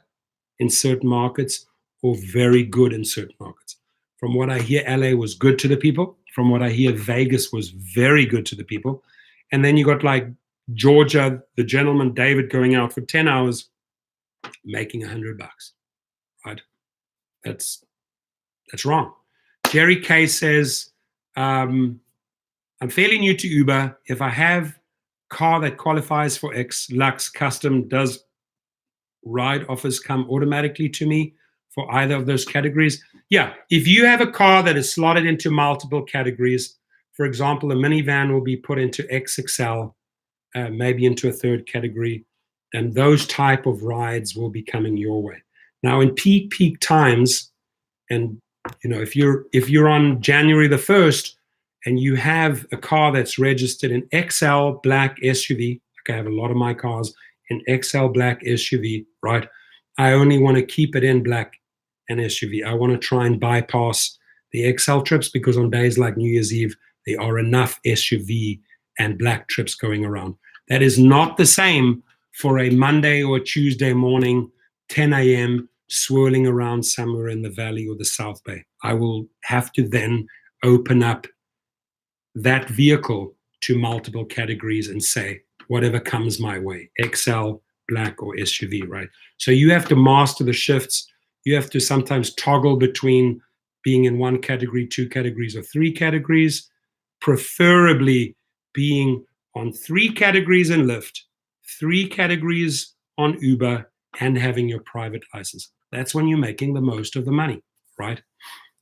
Speaker 1: in certain markets or very good in certain markets. From what I hear, LA was good to the people. From what I hear, Vegas was very good to the people. And then you got like Georgia, the gentleman David going out for 10 hours, making $100, right? That's wrong. Jerry K says, I'm fairly new to Uber. If I have car that qualifies for X Lux Custom, does ride offers come automatically to me for either of those categories? Yeah, if you have a car that is slotted into multiple categories, for example, a minivan will be put into XXL, maybe into a third category, and those type of rides will be coming your way. Now, in peak times, and if you're on January the 1st and you have a car that's registered in XL black SUV, like I have a lot of my cars in XL black SUV, right? I only want to keep it in black and SUV. I want to try and bypass the XL trips because on days like New Year's Eve, there are enough SUV and black trips going around. That is not the same for a Monday or Tuesday morning, 10 a.m., swirling around somewhere in the Valley or the South Bay. I will have to then open up that vehicle to multiple categories and say, whatever comes my way, XL, black, or SUV, right? So you have to master the shifts. You have to sometimes toggle between being in one category, two categories, or three categories, preferably being on three categories in Lyft, three categories on Uber, and having your private license. That's when you're making the most of the money, right?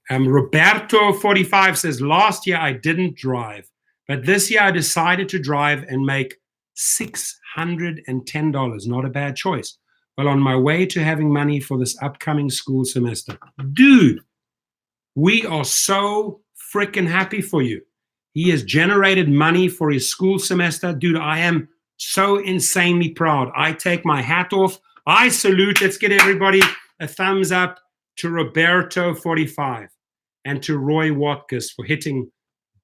Speaker 1: Roberto 45 says, last year I didn't drive, but this year I decided to drive and make $610. Not a bad choice. Well, on my way to having money for this upcoming school semester. Dude, we are so freaking happy for you. He has generated money for his school semester. Dude, I am so insanely proud. I take my hat off. I salute. Let's get everybody a thumbs up to Roberto 45 and to Roy Watkins for hitting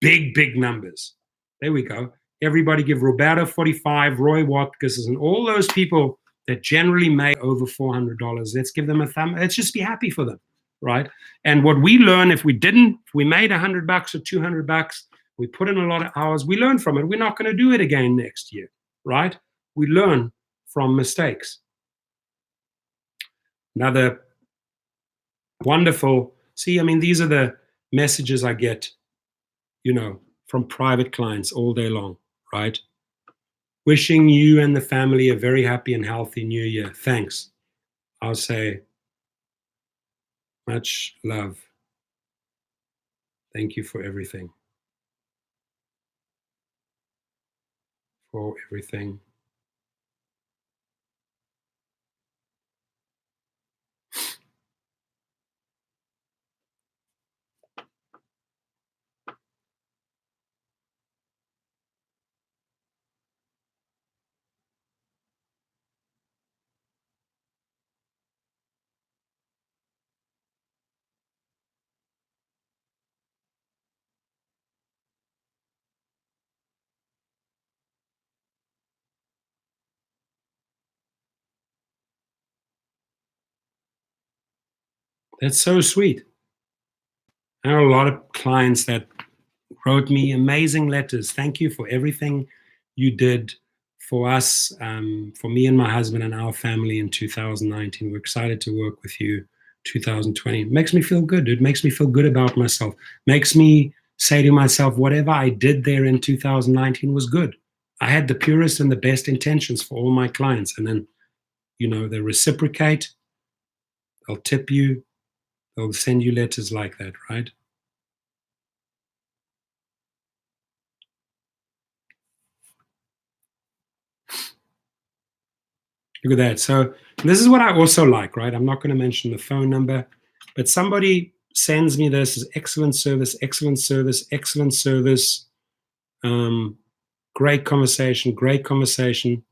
Speaker 1: big numbers. There we go. Everybody give Roberto 45, Roy Watkins, and all those people that generally make over $400. Let's give them a thumb. Let's just be happy for them, right? And what we learn, if we made $100 or $200, we put in a lot of hours, we learn from it. We're not going to do it again next year, right? We learn from mistakes. Another wonderful, these are the messages I get, from private clients all day long, right? Wishing you and the family a very happy and healthy new year. Thanks. I'll say much love. Thank you for everything. For everything. That's so sweet. I know a lot of clients that wrote me amazing letters. Thank you for everything you did for us, for me and my husband and our family in 2019. We're excited to work with you 2020. It makes me feel good. It makes me feel good about myself. Makes me say to myself, whatever I did there in 2019 was good. I had the purest and the best intentions for all my clients. And then, they reciprocate, they'll tip you, they'll send you letters like that, right? Look at that. So this is what I also like, right? I'm not going to mention the phone number, but somebody sends me this is excellent service, excellent service, excellent service. Great conversation, great conversation.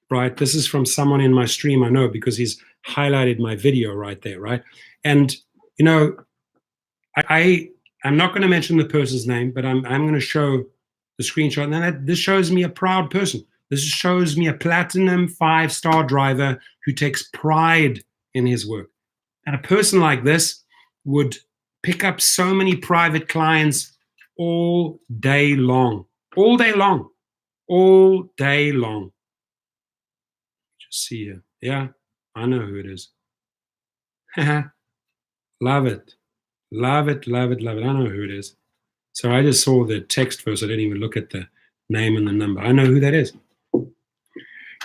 Speaker 1: Right, this is from someone in my stream, I know, because he's highlighted my video right there, right? And I'm not going to mention the person's name, but I'm going to show the screenshot. And then this shows me a proud person. This shows me a platinum 5-star driver who takes pride in his work. And a person like this would pick up so many private clients all day long, all day long, all day long. Just see here. Yeah, I know who it is. Love it. Love it, love it, love it. I know who it is. So I just saw the text first. I didn't even look at the name and the number. I know who that is.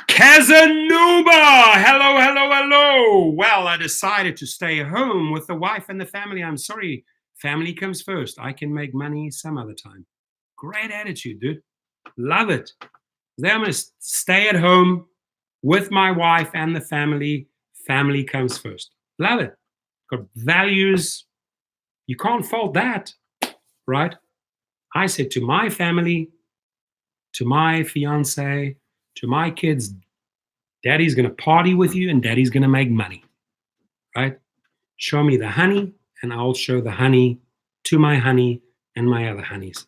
Speaker 1: Casanova! Hello, hello, hello. Well, I decided to stay home with the wife and the family. I'm sorry. Family comes first. I can make money some other time. Great attitude, dude. Love it. Then I'm going to stay at home with my wife and the family. Family comes first. Love it. Got values. You can't fault that, right? I said to my family, to my fiance, to my kids, Daddy's going to party with you and Daddy's going to make money, right? Show me the honey and I'll show the honey to my honey and my other honeys.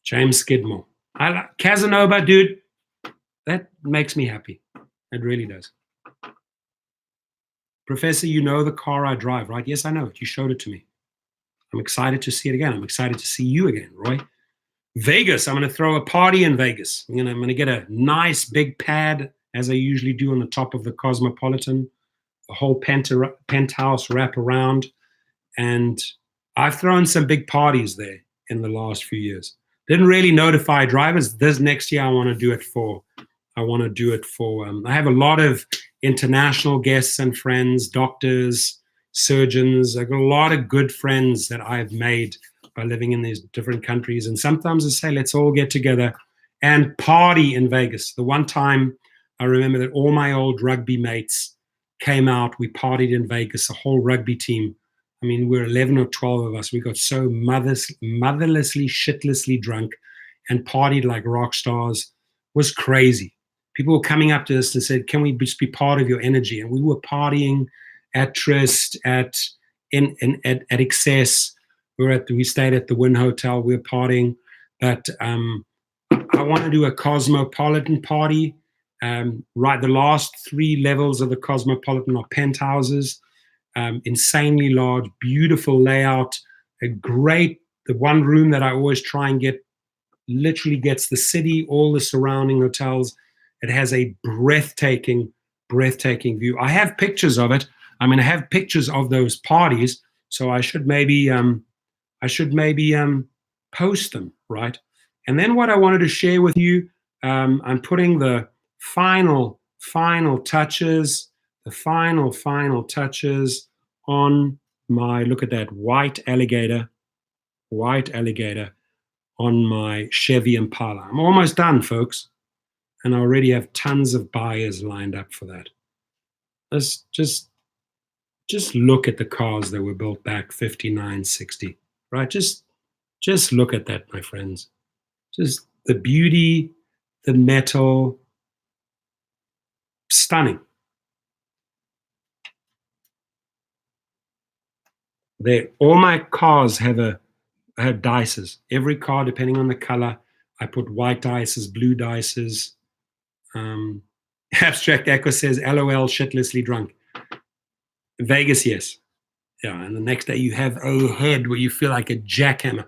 Speaker 1: James Skidmore. I like Casanova, dude. That makes me happy. It really does. Professor, you know the car I drive, right? Yes, I know it. You showed it to me. I'm excited to see it again. I'm excited to see you again, Roy. Vegas, I'm going to throw a party in Vegas. I'm going to get a nice big pad, as I usually do on the top of the Cosmopolitan, the whole penthouse wrap around. And I've thrown some big parties there in the last few years. Didn't really notify drivers. This next year, I want to do it for, I have a lot of international guests and friends, doctors, surgeons. I've got a lot of good friends that I've made by living in these different countries. And sometimes I say, let's all get together and party in Vegas. The one time I remember that all my old rugby mates came out. We partied in Vegas, a whole rugby team. I mean, we're 11 or 12 of us. We got so motherlessly, shitlessly drunk and partied like rock stars. It was crazy. People were coming up to us and said, can we just be part of your energy? And we were partying at Trist, at Excess. We stayed at the Wynn Hotel. We were partying. But I want to do a cosmopolitan party. Right, the last 3 levels of the Cosmopolitan are penthouses. Insanely large, beautiful layout, the one room that I always try and get literally gets the city, all the surrounding hotels. It has a breathtaking view. I have pictures of it. I mean, I have pictures of those parties, so I should maybe post them, right? And then what I wanted to share with you, I'm putting the final touches, on my, look at that, white alligator on my Chevy Impala. I'm almost done, folks. And I already have tons of buyers lined up for that. Let's just look at the cars that were built back 59, 60, right? Just look at that, my friends. Just the beauty, the metal, stunning. All my cars have dices. Every car, depending on the color, I put white dices, blue dices. Abstract Echo says, LOL, shitlessly drunk. Vegas, yes. Yeah, and the next day you have a head where you feel like a jackhammer.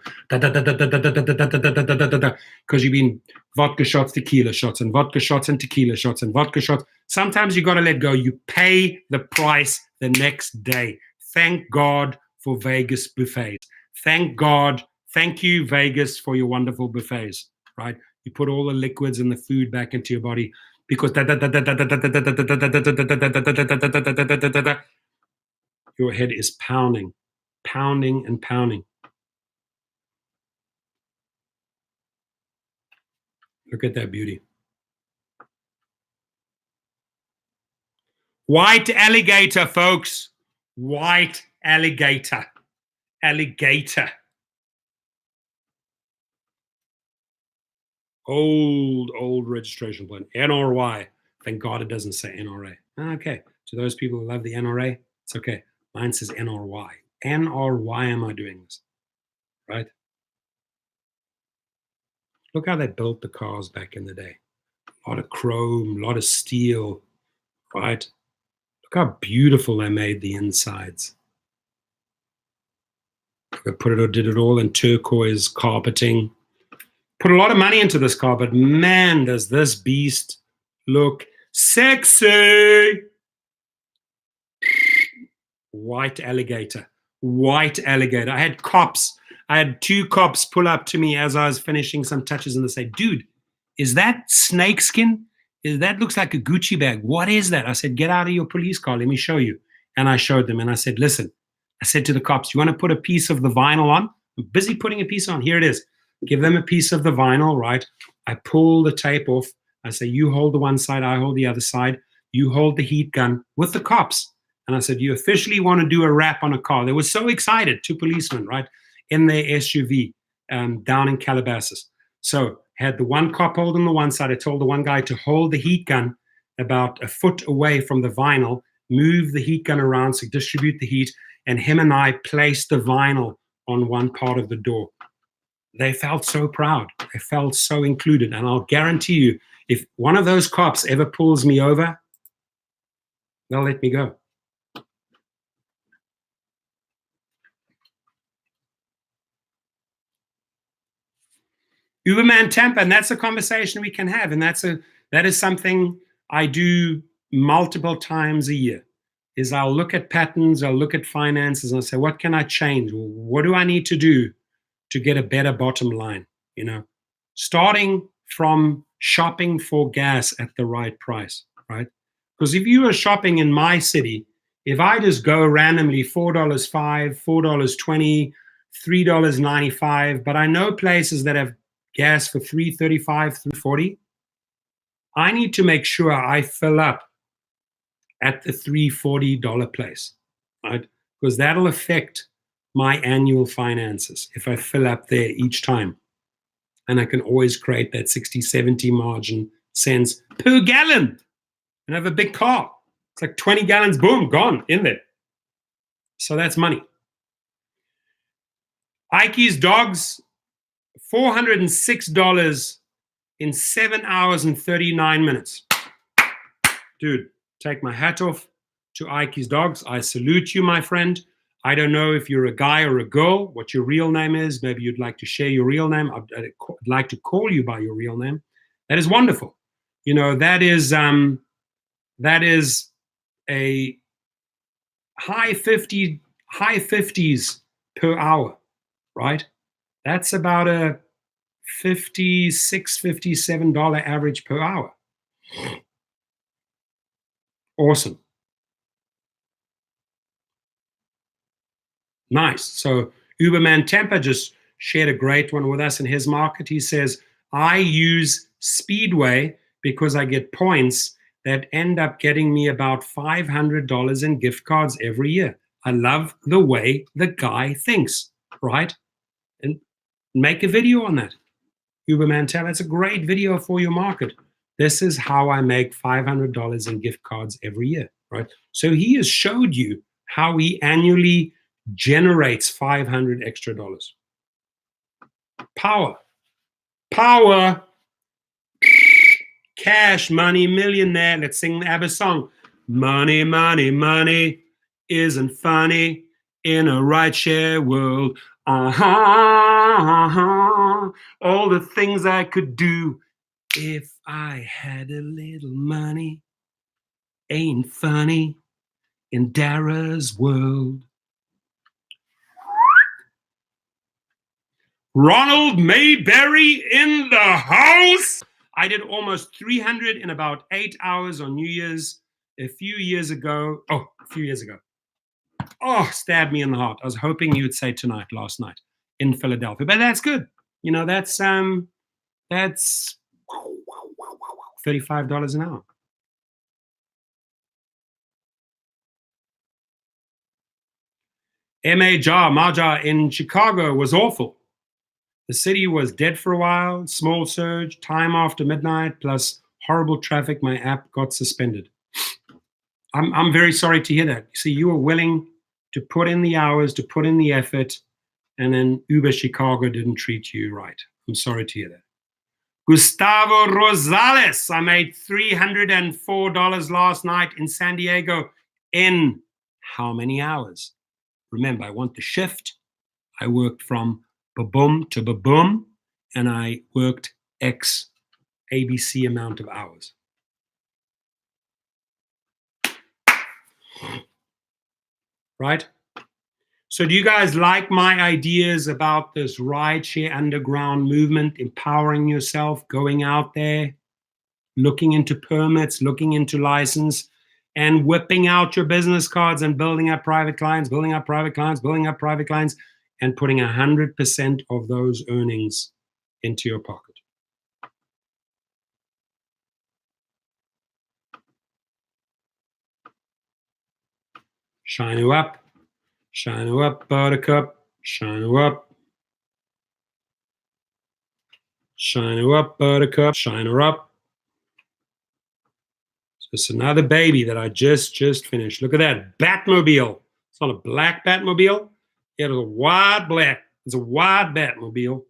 Speaker 1: Because you've been vodka shots, tequila shots, and vodka shots and tequila shots and vodka shots. Sometimes you got to let go. You pay the price the next day. Thank God for Vegas buffets. Thank God. Thank you, Vegas, for your wonderful buffets, right? You put all the liquids and the food back into your body because your head is pounding and pounding. Look at that beauty. White alligator, folks. White alligator. Alligator. Old registration plate. NRY. Thank God it doesn't say NRA. Okay. To those people who love the NRA, it's okay. Mine says NRY. NRY am I doing this? Right? Look how they built the cars back in the day. A lot of chrome, a lot of steel, right? Look how beautiful they made the insides. They did it all in turquoise carpeting. Put a lot of money into this car, but man, does this beast look sexy. White alligator. I had two cops pull up to me as I was finishing some touches, and they say, dude, is that snake skin? That looks like a Gucci bag. What is that? I said, get out of your police car. Let me show you. And I showed them, and I said, listen, I said to the cops, you want to put a piece of the vinyl on? I'm busy putting a piece on. Here it is. Give them a piece of the vinyl, right? I pull the tape off. I say, you hold the one side, I hold the other side. You hold the heat gun with the cops. And I said, you officially want to do a wrap on a car. They were so excited, two policemen, right, in their SUV down in Calabasas. So had the one cop holding the one side. I told the one guy to hold the heat gun about a foot away from the vinyl, move the heat gun around to distribute the heat, and him and I placed the vinyl on one part of the door. They felt so proud. They felt so included. And I'll guarantee you, if one of those cops ever pulls me over, they'll let me go. Uberman Tampa, and that's a conversation we can have, and that is something I do multiple times a year. Is I'll look at patterns, I'll look at finances, and I'll say, what can I change? What do I need to do to get a better bottom line? You know, starting from shopping for gas at the right price, right? Because if you are shopping in my city, if I just go randomly $4.05, $4.20, $3.95, but I know places that have gas for $3.35, $3.40, I need to make sure I fill up at the $3.40 place, right? Because that'll affect my annual finances if I fill up there each time. And I can always create that 60, 70 margin cents per gallon and have a big car. It's like 20 gallons, boom, gone in there. So that's money. Ike's dogs, $406 in 7 hours and 39 minutes. Dude, take my hat off to Ike's dogs. I salute you, my friend. I don't know if you're a guy or a girl, what your real name is. Maybe you'd like to share your real name. I'd like to call you by your real name. That is wonderful. You know, that is a high 50s per hour, right? That's about a $56, $57 average per hour. Awesome. Nice. So Uberman Tampa just shared a great one with us in his market. He says, I use Speedway because I get points that end up getting me about $500 in gift cards every year. I love the way the guy thinks, right? And make a video on that. Uberman Tampa, it's a great video for your market. This is how I make $500 in gift cards every year, right? So he has showed you how he annually generates 500 extra dollars. Power. Cash, money, millionaire. Let's sing the ABBA song. Money, money, money isn't funny in a rideshare world. All the things I could do if I had a little money ain't funny in Dara's world. Ronald Mayberry in the house. I did almost 300 in about 8 hours on New Year's a few years ago. Oh, stabbed me in the heart. I was hoping you would say last night in Philadelphia, but that's good. You know, that's $35 an hour. Maja in Chicago was awful. The city was dead for a while, small surge, time after midnight, plus horrible traffic. My app got suspended. I'm very sorry to hear that. See, you were willing to put in the hours, to put in the effort, and then Uber Chicago didn't treat you right. I'm sorry to hear that. Gustavo Rosales, I made $304 last night in San Diego in how many hours? Remember, I want the shift. I worked from ba-boom to ba-boom, and I worked X ABC amount of hours. Right? So do you guys like my ideas about this rideshare underground movement, empowering yourself, going out there, looking into permits, looking into license, and whipping out your business cards and building up private clients, building up private clients, building up private clients, and putting 100% of those earnings into your pocket? Shine her up, shine her up, buttercup, shine her up. Shine her up, buttercup, shine her up. So it's another baby that I just finished. Look at that Batmobile. It's not a black Batmobile. It was a wide black. It's a wide Batmobile.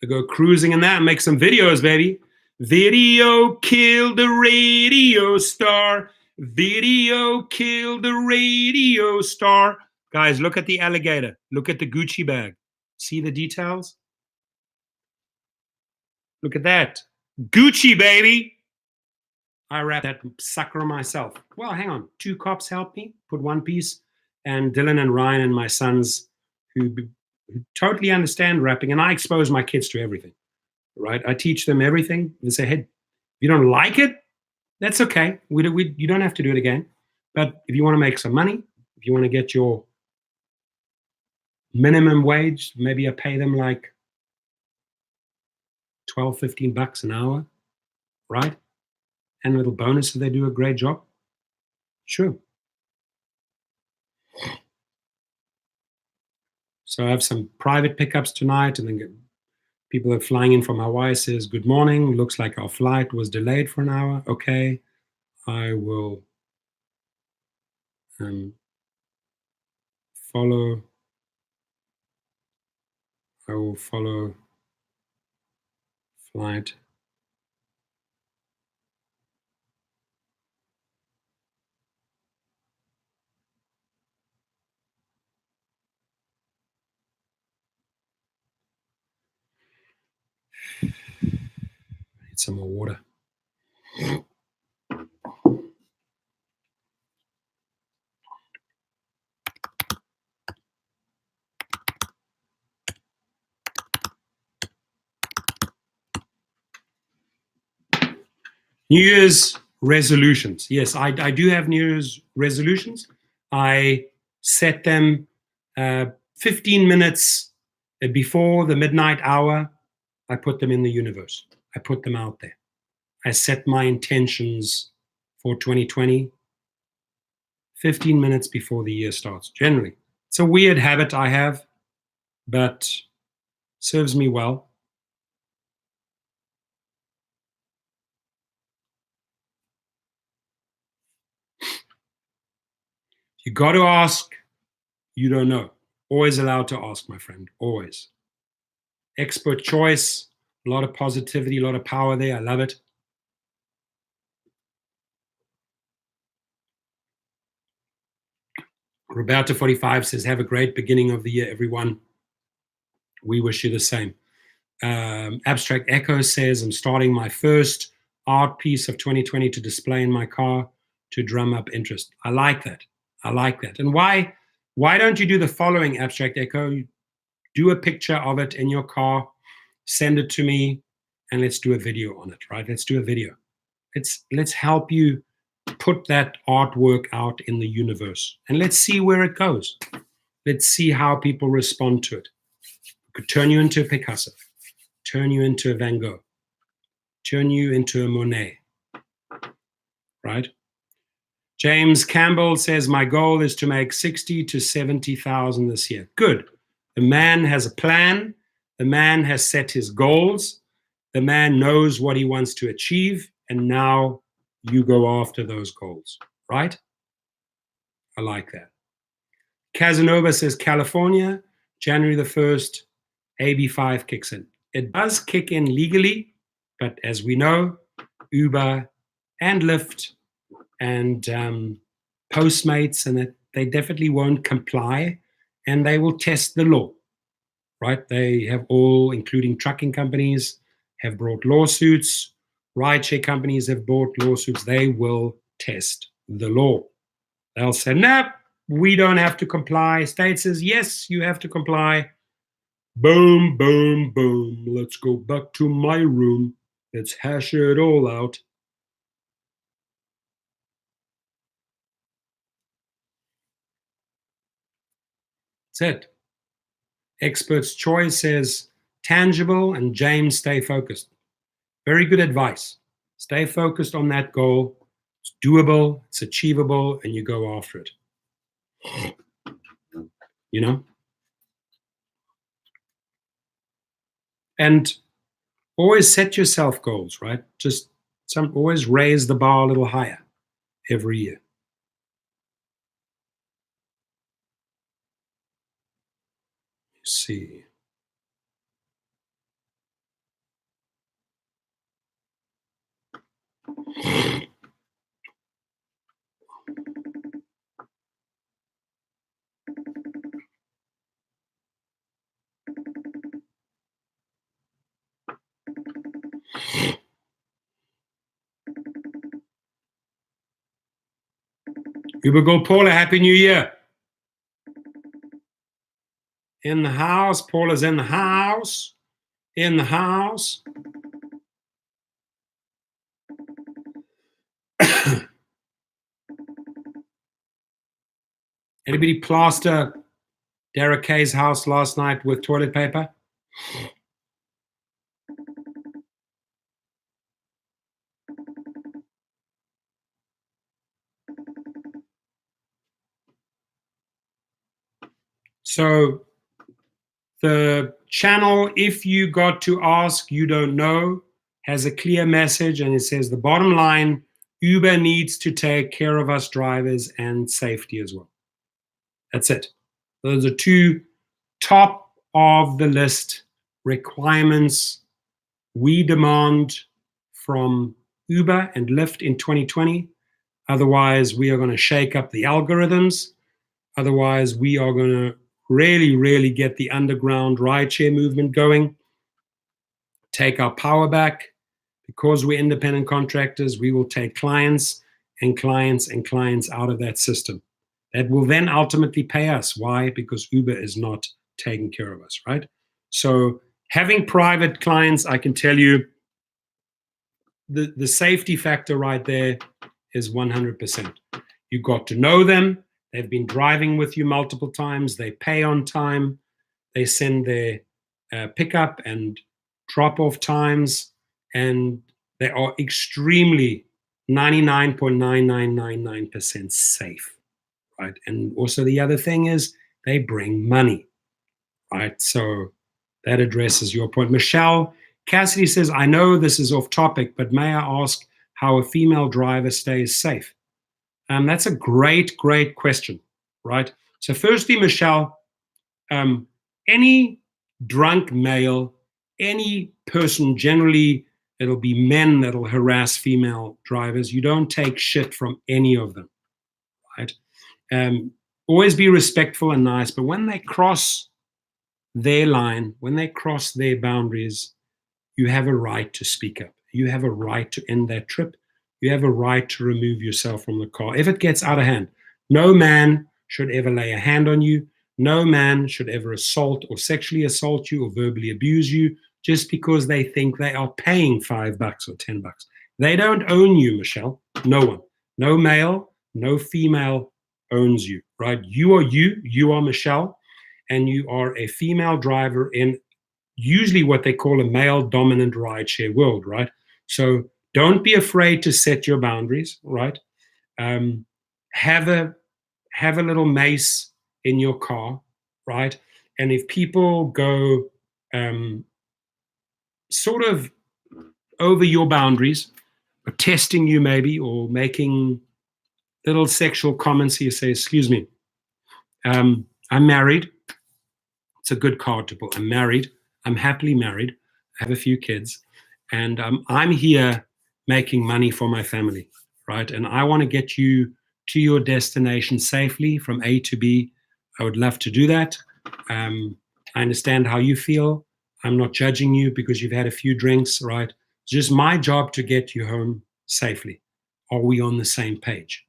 Speaker 1: I go cruising in that and make some videos, baby. Video killed the radio star. Video killed the radio star. Guys, look at the alligator. Look at the Gucci bag. See the details? Look at that. Gucci, baby. I wrapped that sucker myself. Well, hang on. 2 cops helped me put one piece, and Dylan and Ryan and my sons who totally understand wrapping, and I expose my kids to everything, right? I teach them everything and say, hey, if you don't like it, that's okay. You don't have to do it again. But if you want to make some money, if you want to get your minimum wage, maybe I pay them like 12, 15 bucks an hour, right? And a little bonus if they do a great job. Sure. So I have some private pickups tonight, and then people are flying in from Hawaii. Says, good morning. Looks like our flight was delayed for an hour. Okay. I will follow. I will follow flight. Need some more water. New Year's resolutions. Yes, I do have New Year's resolutions. I set them 15 minutes before the midnight hour. I put them in the universe. I put them out there. I set my intentions for 2020 15 minutes before the year starts, generally. It's a weird habit I have, but serves me well. You got to ask, you don't know. Always allowed to ask, my friend, always. Expert choice, a lot of positivity, a lot of power there. I love it. Roberta 45 says, have a great beginning of the year, everyone. We wish you the same. Abstract Echo says, I'm starting my first art piece of 2020 to display in my car to drum up interest. I like that. I like that. And why don't you do the following, Abstract Echo? Do a picture of it in your car, send it to me, and let's do a video on it, right? Let's do a video. Let's help you put that artwork out in the universe, and let's see where it goes. Let's see how people respond to it. It could turn you into a Picasso, turn you into a Van Gogh, turn you into a Monet, right? James Campbell says, my goal is to make 60 to 70,000 this year. Good. The man has a plan. The man has set his goals. The man knows what he wants to achieve. And now you go after those goals, right? I like that. Casanova says, California, January the 1st, AB5 kicks in. It does kick in legally, but as we know, Uber and Lyft and Postmates, and they definitely won't comply, and they will test the law, right? They have all, including trucking companies, have brought lawsuits. Rideshare companies have brought lawsuits. They will test the law. They'll say, no, we don't have to comply. State says, yes, you have to comply. Boom, boom, boom. Let's go back to my room. Let's hash it all out. That's it. Expert's Choice says, tangible, and James, stay focused. Very good advice. Stay focused on that goal. It's doable, it's achievable, and you go after it. You know? And always set yourself goals, right? Just always raise the bar a little higher every year. Let's see. Uber Go Paula, Happy New Year. In the house. Paula's in the house. In the house. Anybody plaster Derek Kay's house last night with toilet paper? So the channel, if you got to ask, you don't know, has a clear message, and it says the bottom line, Uber needs to take care of us drivers and safety as well. That's it. Those are two top of the list requirements we demand from Uber and Lyft in 2020. Otherwise, we are going to shake up the algorithms. Otherwise, we are going to really get the underground rideshare movement going, take our power back. Because we're independent contractors, we will take clients and clients and clients out of that system. That will then ultimately pay us. Why? Because Uber is not taking care of us, right? So having private clients, I can tell you, the safety factor right there is 100%. You got to know them. They've been driving with you multiple times. They pay on time. They send their pickup and drop-off times, and they are extremely 99.9999% safe, right? And also the other thing is they bring money, right? So that addresses your point. Michelle Cassidy says, I know this is off topic, but may I ask how a female driver stays safe? That's a great question, right? So firstly, Michelle, any drunk male, any person, generally it'll be men that'll harass female drivers. You don't take shit from any of them, right? Always be respectful and nice, but when they cross their line, when they cross their boundaries, you have a right to speak up. You have a right to end that trip. You have a right to remove yourself from the car. If it gets out of hand, no man should ever lay a hand on you. No man should ever assault or sexually assault you or verbally abuse you just because they think they are paying $5 or $10. They don't own you, Michelle. No one. No male, no female owns you, right? You are Michelle, and you are a female driver in usually what they call a male dominant rideshare world, right? So don't be afraid to set your boundaries, right? have a little mace in your car, right? And if people go sort of over your boundaries, or testing you maybe, or making little sexual comments, you say, excuse me, I'm married. It's a good card to pull. I'm married. I'm happily married. I have a few kids. And I'm here making money for my family, right? And I want to get you to your destination safely from A to B. I would love to do that. I understand how you feel. I'm not judging you because you've had a few drinks, right? It's just my job to get you home safely. Are we on the same page?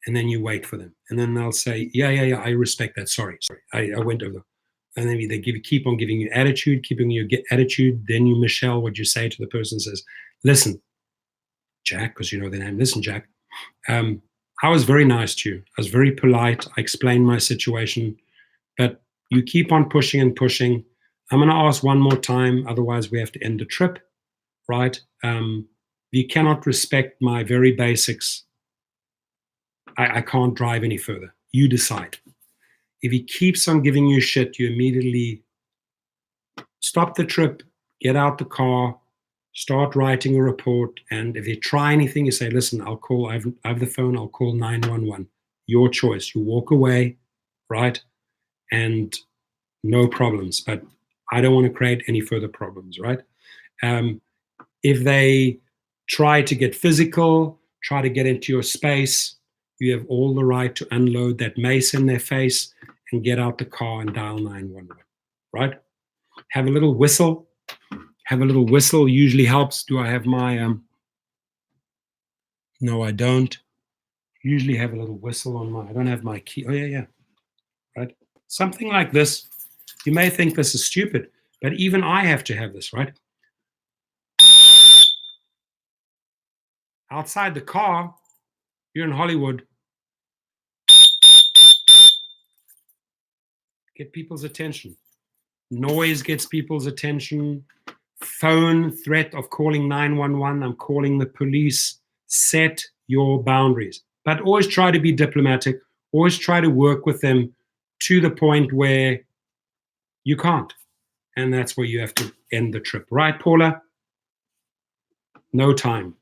Speaker 1: And then you wait for them. And then they'll say, yeah, I respect that. Sorry. I went over. And then they keep on giving you attitude, keeping you get attitude. Then you, Michelle, what you say to the person says, listen, Jack, because you know their name, listen, Jack, I was very nice to you. I was very polite. I explained my situation, but you keep on pushing and pushing. I'm going to ask one more time. Otherwise, we have to end the trip, right? You cannot respect my very basics. I can't drive any further. You decide. If he keeps on giving you shit, you immediately stop the trip, get out the car, start writing a report. And if you try anything, you say, listen, I'll call, I have the phone, I'll call 911. Your choice. You walk away, right? And no problems. But I don't want to create any further problems, right? If they try to get physical, try to get into your space, you have all the right to unload that mace in their face and get out the car and dial 911, right? Have a little whistle. Have a little whistle usually helps. Do I have my, no, I don't. Usually have a little whistle on my, I don't have my key. Oh, yeah, right? Something like this. You may think this is stupid, but even I have to have this, right? Outside the car, you're in Hollywood. Get people's attention. Noise gets people's attention. Phone threat of calling 911. I'm calling the police. Set your boundaries. But always try to be diplomatic. Always try to work with them to the point where you can't. And that's where you have to end the trip. Right, Paula? No time.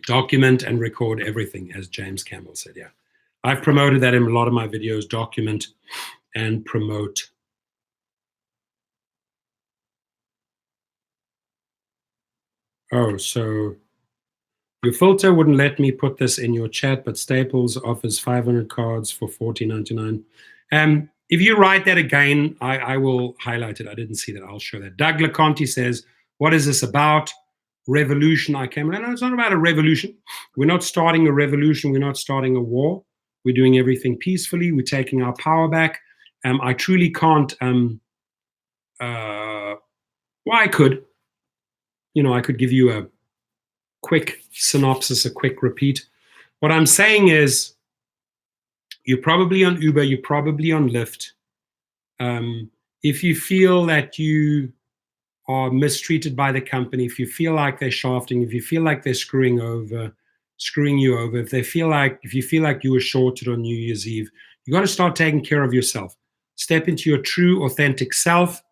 Speaker 1: Document and record everything, as James Campbell said. Yeah. I've promoted that in a lot of my videos. Document and promote. Oh, so your filter wouldn't let me put this in your chat, but Staples offers 500 cards for $14.99. If you write that again, I will highlight it. I didn't see that. I'll show that. Doug LeConte says, what is this about? Revolution. I came. No, it's not about a revolution. We're not starting a revolution. We're not starting a war. We're doing everything peacefully. We're taking our power back. I truly can't. Well, I could. I could give you a quick synopsis, a quick repeat. What I'm saying is, you're probably on Uber. You're probably on Lyft. If you feel that you are mistreated by the company, if you feel like they're shafting, if you feel like they're screwing you over, if you feel like you were shorted on New Year's Eve, you got to start taking care of yourself. Step into your true, authentic self.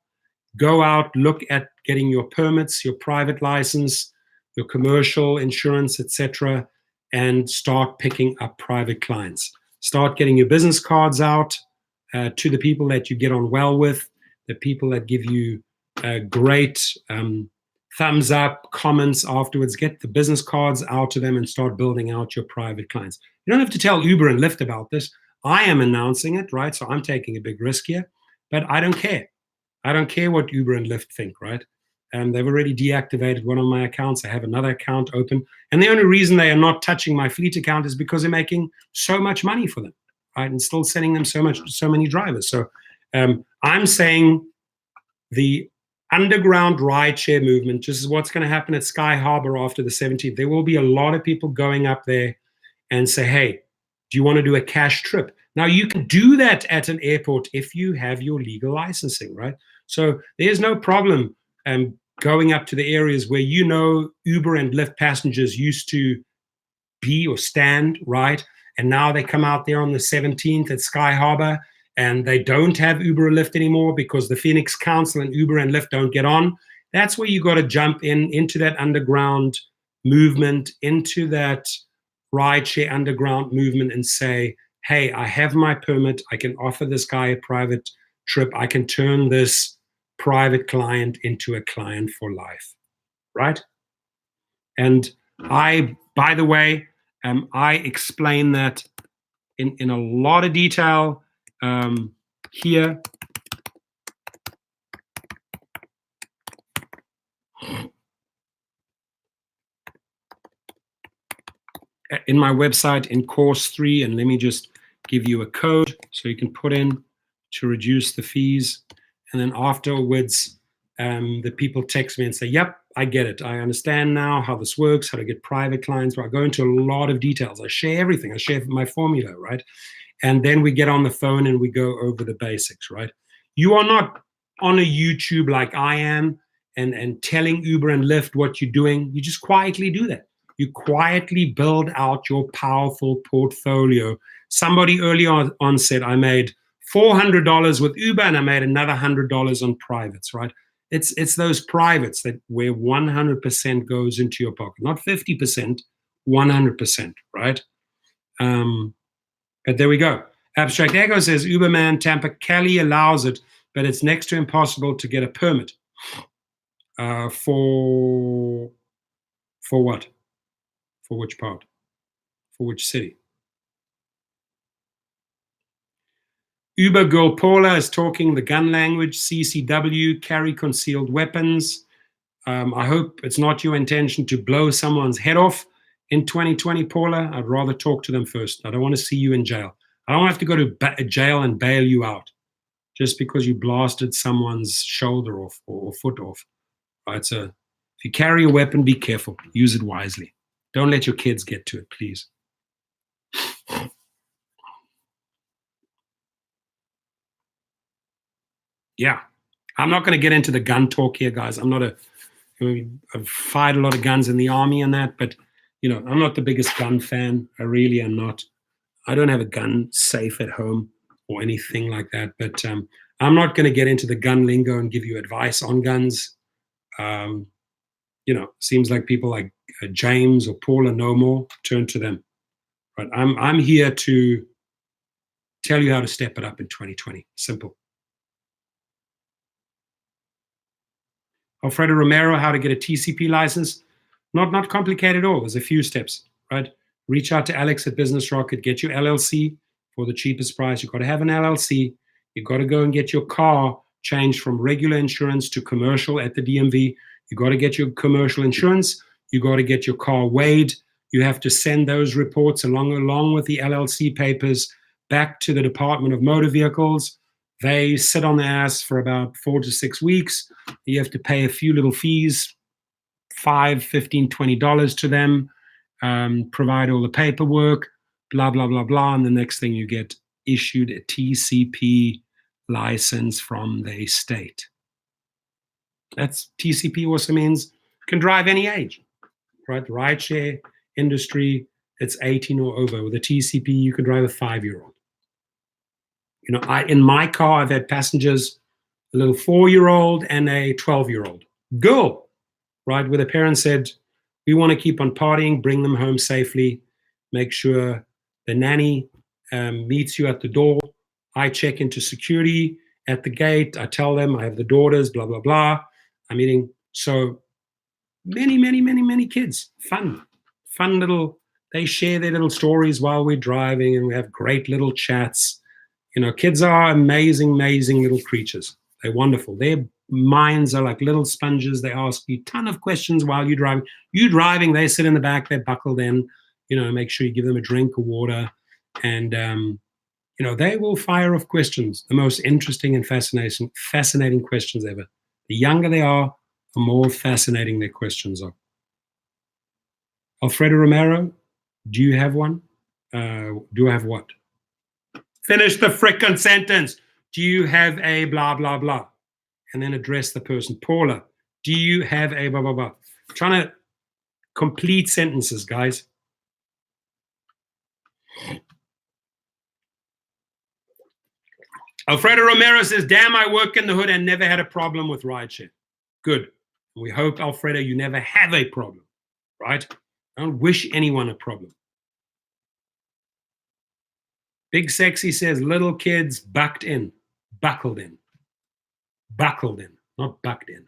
Speaker 1: Go out, look at getting your permits, your private license, your commercial insurance, etc., and start picking up private clients. Start getting your business cards out to the people that you get on well with, the people that give you great thumbs up, comments afterwards. Get the business cards out to them and start building out your private clients. You don't have to tell Uber and Lyft about this. I am announcing it, right? So I'm taking a big risk here, but I don't care. I don't care what Uber and Lyft think, right? They've already deactivated one of my accounts. I have another account open. And the only reason they are not touching my fleet account is because they're making so much money for them, right? And still sending them so many drivers. So I'm saying the Underground Rideshare Movement, just is what's going to happen at Sky Harbor after the 17th. There will be a lot of people going up there and say, hey, do you want to do a cash trip? Now, you can do that at an airport if you have your legal licensing, right? So there's no problem going up to the areas where Uber and Lyft passengers used to be or stand, right? And now they come out there on the 17th at Sky Harbor and they don't have Uber or Lyft anymore because the Phoenix Council and Uber and Lyft don't get on. That's where you got to jump into that underground movement, into that rideshare underground movement and say, hey, I have my permit. I can offer this guy a private trip. I can turn this private client into a client for life, right? And by the way, I explain that in a lot of detail here. In my website in course 3, and let me just give you a code so you can put in to reduce the fees. And then afterwards, the people text me and say, yep, I get it. I understand now how this works, how to get private clients. I go into a lot of details. I share everything. I share my formula, right? And then we get on the phone and we go over the basics, right? You are not on a YouTube like I am and telling Uber and Lyft what you're doing. You just quietly do that. You quietly build out your powerful portfolio. Somebody early on said, I made $400 with Uber and I made another $100 on privates, right? It's those privates that where 100% goes into your pocket, not 50%, 100%, right? But there we go. Abstract Echo says, Uberman Tampa Cali allows it, but it's next to impossible to get a permit. For what? For which part? For which city? Uber girl Paula is talking the gun language, CCW, carry concealed weapons. I hope it's not your intention to blow someone's head off in 2020, Paula. I'd rather talk to them first. I don't want to see you in jail. I don't have to go to jail and bail you out just because you blasted someone's shoulder off or foot off. Right? So if you carry a weapon, be careful. Use it wisely. Don't let your kids get to it, please. Yeah. I'm not going to get into the gun talk here, guys. I've fired a lot of guns in the army and that, but I'm not the biggest gun fan. I really am not. I don't have a gun safe at home or anything like that. But I'm not going to get into the gun lingo and give you advice on guns. Seems like people like James or Paula know more. Turn to them. But I'm here to tell you how to step it up in 2020. Simple. Alfredo Romero, how to get a TCP license. Not complicated at all. There's a few steps, right? Reach out to Alex at Business Rocket, get your LLC for the cheapest price. You've got to have an LLC. You've got to go and get your car changed from regular insurance to commercial at the DMV. You've got to get your commercial insurance. You've got to get your car weighed. You have to send those reports along with the LLC papers back to the Department of Motor Vehicles. They sit on their ass for about 4 to 6 weeks. You have to pay a few little fees, $5, $15, $20 to them, provide all the paperwork, blah, blah, blah, blah. And the next thing you get issued a TCP license from the state. That's TCP also means you can drive any age, right? The rideshare industry, it's 18 or over. With a TCP, you can drive a 5-year-old. In my car, I've had passengers, a little 4-year-old and a 12-year-old girl, right? Where the parents said, we want to keep on partying, bring them home safely, make sure the nanny meets you at the door. I check into security at the gate. I tell them I have the daughters, blah, blah, blah. I'm eating. So many kids. Fun little, they share their little stories while we're driving and we have great little chats. Kids are amazing little creatures. They're wonderful. Their minds are like little sponges. They ask you a ton of questions while you're driving. You driving, they sit in the back, they're buckled in, make sure you give them a drink of water. And, they will fire off questions, the most interesting and fascinating questions ever. The younger they are, the more fascinating their questions are. Alfredo Romero, do you have one? Do I have what? Finish the frickin' sentence. Do you have a blah, blah, blah? And then address the person. Paula, Do you have a blah, blah, blah? Trying to complete sentences, guys. Alfredo Romero says, damn, I work in the hood and never had a problem with rideshare. Good. We hope, Alfredo, you never have a problem, right? Don't wish anyone a problem. Big Sexy says, little kids bucked in, buckled in, not bucked in.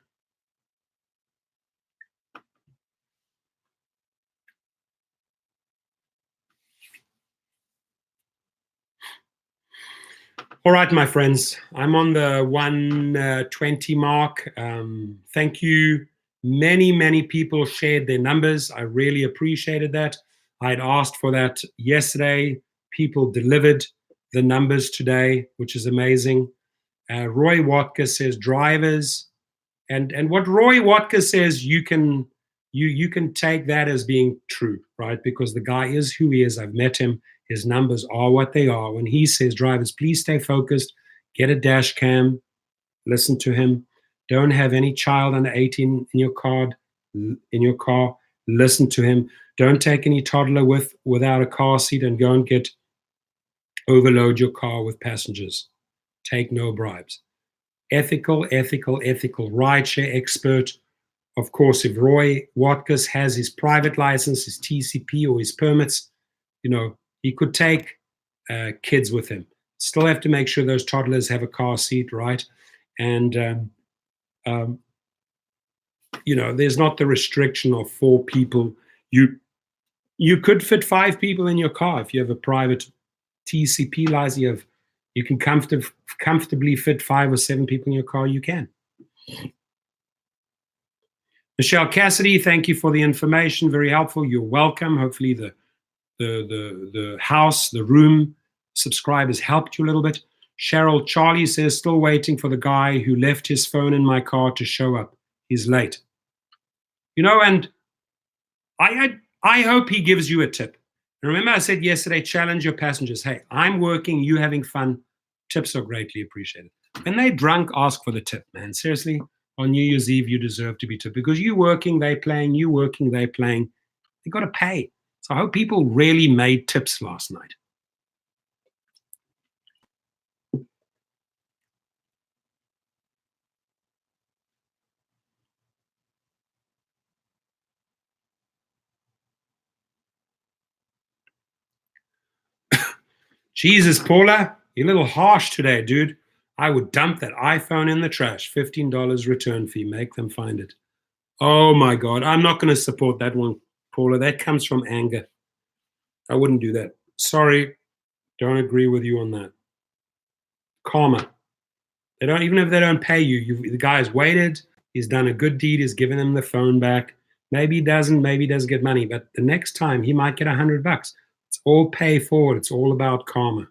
Speaker 1: All right, my friends, I'm on the 120 mark. Thank you. Many people shared their numbers. I really appreciated that. I had asked for that yesterday. People delivered the numbers today, which is amazing. Roy Watka says drivers, and what Roy Watka says, you can take that as being true, right? Because the guy is who he is. I've met him. His numbers are what they are. When he says, drivers, please stay focused, get a dash cam, listen to him. Don't have any child under 18 in your car, listen to him. Don't take any toddler without a car seat and go and overload your car with passengers. Take no bribes. Ethical. Rideshare expert. Of course, if Roy Watkins has his private license, his TCP or his permits, he could take kids with him. Still have to make sure those toddlers have a car seat, right? And, there's not the restriction of 4 people. You could fit 5 people in your car. If you have a private TCP license, you can comfortably fit 5 or 7 people in your car, you can. Michelle Cassidy, thank you for the information. Very helpful. You're welcome. Hopefully the house, the room subscribers helped you a little bit. Cheryl Charlie says, still waiting for the guy who left his phone in my car to show up. He's late. And I hope he gives you a tip. Remember I said yesterday, challenge your passengers. Hey, I'm working, you having fun. Tips are greatly appreciated. When they're drunk, ask for the tip, man. Seriously, on New Year's Eve, you deserve to be tipped because you working, they playing, you working, they playing. They got to pay. So I hope people really made tips last night. Jesus, Paula, you're a little harsh today, dude. I would dump that iPhone in the trash. $15 return fee. Make them find it. Oh, my God. I'm not going to support that one, Paula. That comes from anger. I wouldn't do that. Sorry. Don't agree with you on that. Karma. They don't, even if they don't pay you, the guy's waited. He's done a good deed. He's given them the phone back. Maybe he doesn't get money. But the next time, he might get $100. It's all pay forward. It's all about karma.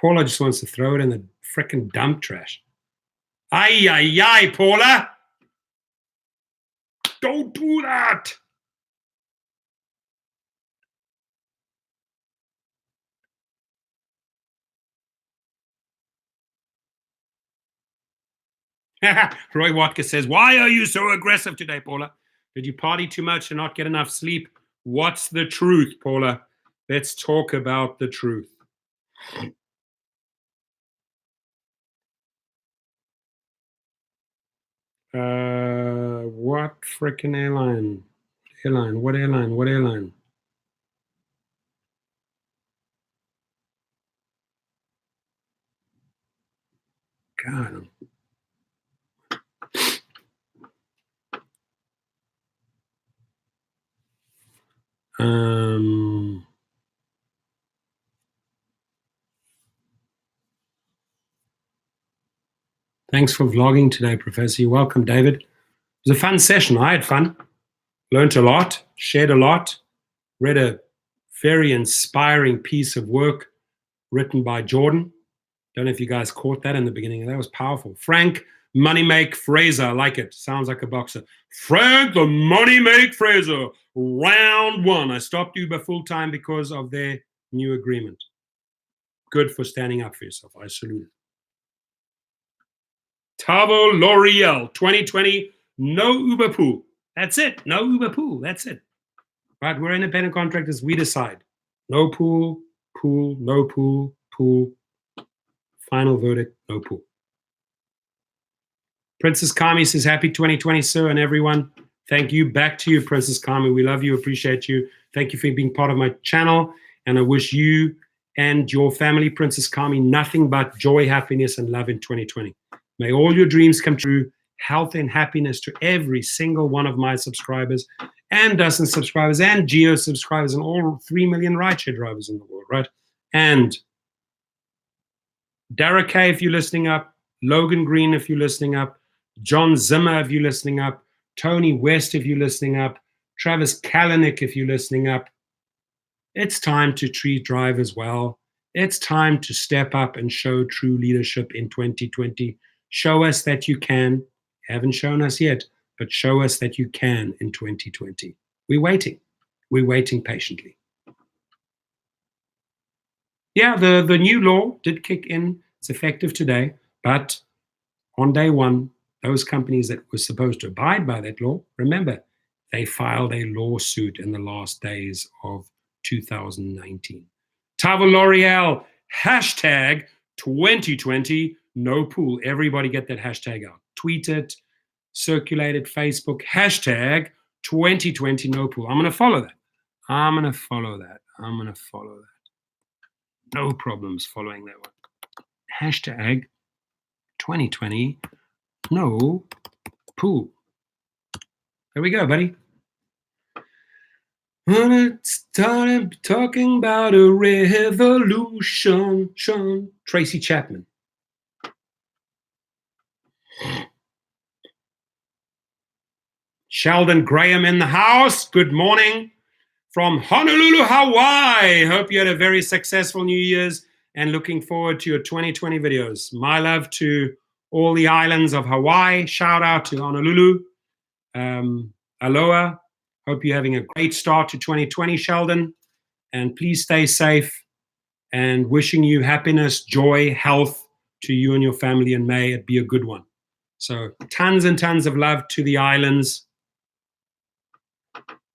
Speaker 1: Paula just wants to throw it in the frickin' dump trash. Ay, Paula. Don't do that. Roy Watkins says, why are you so aggressive today, Paula? Did you party too much and not get enough sleep? What's the truth, Paula? Let's talk about the truth. What frickin' airline? What airline? God. Thanks for vlogging today, Professor. You're welcome, David. It was a fun session. I had fun. Learned a lot, shared a lot, read a very inspiring piece of work written by Jordan. Don't know if you guys caught that in the beginning. That was powerful. Frank Moneymake Fraser. I like it. Sounds like a boxer. Frank the Moneymake Fraser. Round 1. I stopped Uber full time because of their new agreement. Good for standing up for yourself. I salute it. Tavo L'Oreal, 2020, no Uber pool. That's it. No Uber pool. That's it. Right? We're independent contractors. We decide. No pool, pool, no pool, pool. Final verdict, no pool. Princess Kami says, happy 2020, sir, and everyone. Thank you. Back to you, Princess Kami. We love you, appreciate you. Thank you for being part of my channel. And I wish you and your family, Princess Kami, nothing but joy, happiness, and love in 2020. May all your dreams come true. Health and happiness to every single one of my subscribers and dozen subscribers and geo subscribers and all 3 million rideshare drivers in the world, right? And Derek K, if you're listening up, Logan Green, if you're listening up, John Zimmer, if you're listening up, Tony West, if you're listening up, Travis Kalanick, if you're listening up. It's time to treat drivers well. It's time to step up and show true leadership in 2020. Show us that you can. Haven't shown us yet, but show us that you can in 2020. We're waiting. We're waiting patiently. Yeah, the new law did kick in. It's effective today, but on day one, those companies that were supposed to abide by that law, remember, they filed a lawsuit in the last days of 2019. Tavo L'Oreal, hashtag 2020 no pool. Everybody get that hashtag out. Tweet it, circulate it, Facebook, hashtag 2020 no pool. I'm going to follow that. I'm going to follow that. I'm going to follow that. No problems following that one. Hashtag 2020 no pool. There we go, buddy. When it started talking about a revolution, Tracy Chapman. Sheldon Graham in the house. Good morning from Honolulu, Hawaii. Hope you had a very successful New Year's and looking forward to your 2020 videos. My love to all the islands of Hawaii. Shout out to Honolulu. Aloha. Hope you're having a great start to 2020, Sheldon. And please stay safe and wishing you happiness, joy, health to you and your family, and may it be a good one. So tons and tons of love to the islands.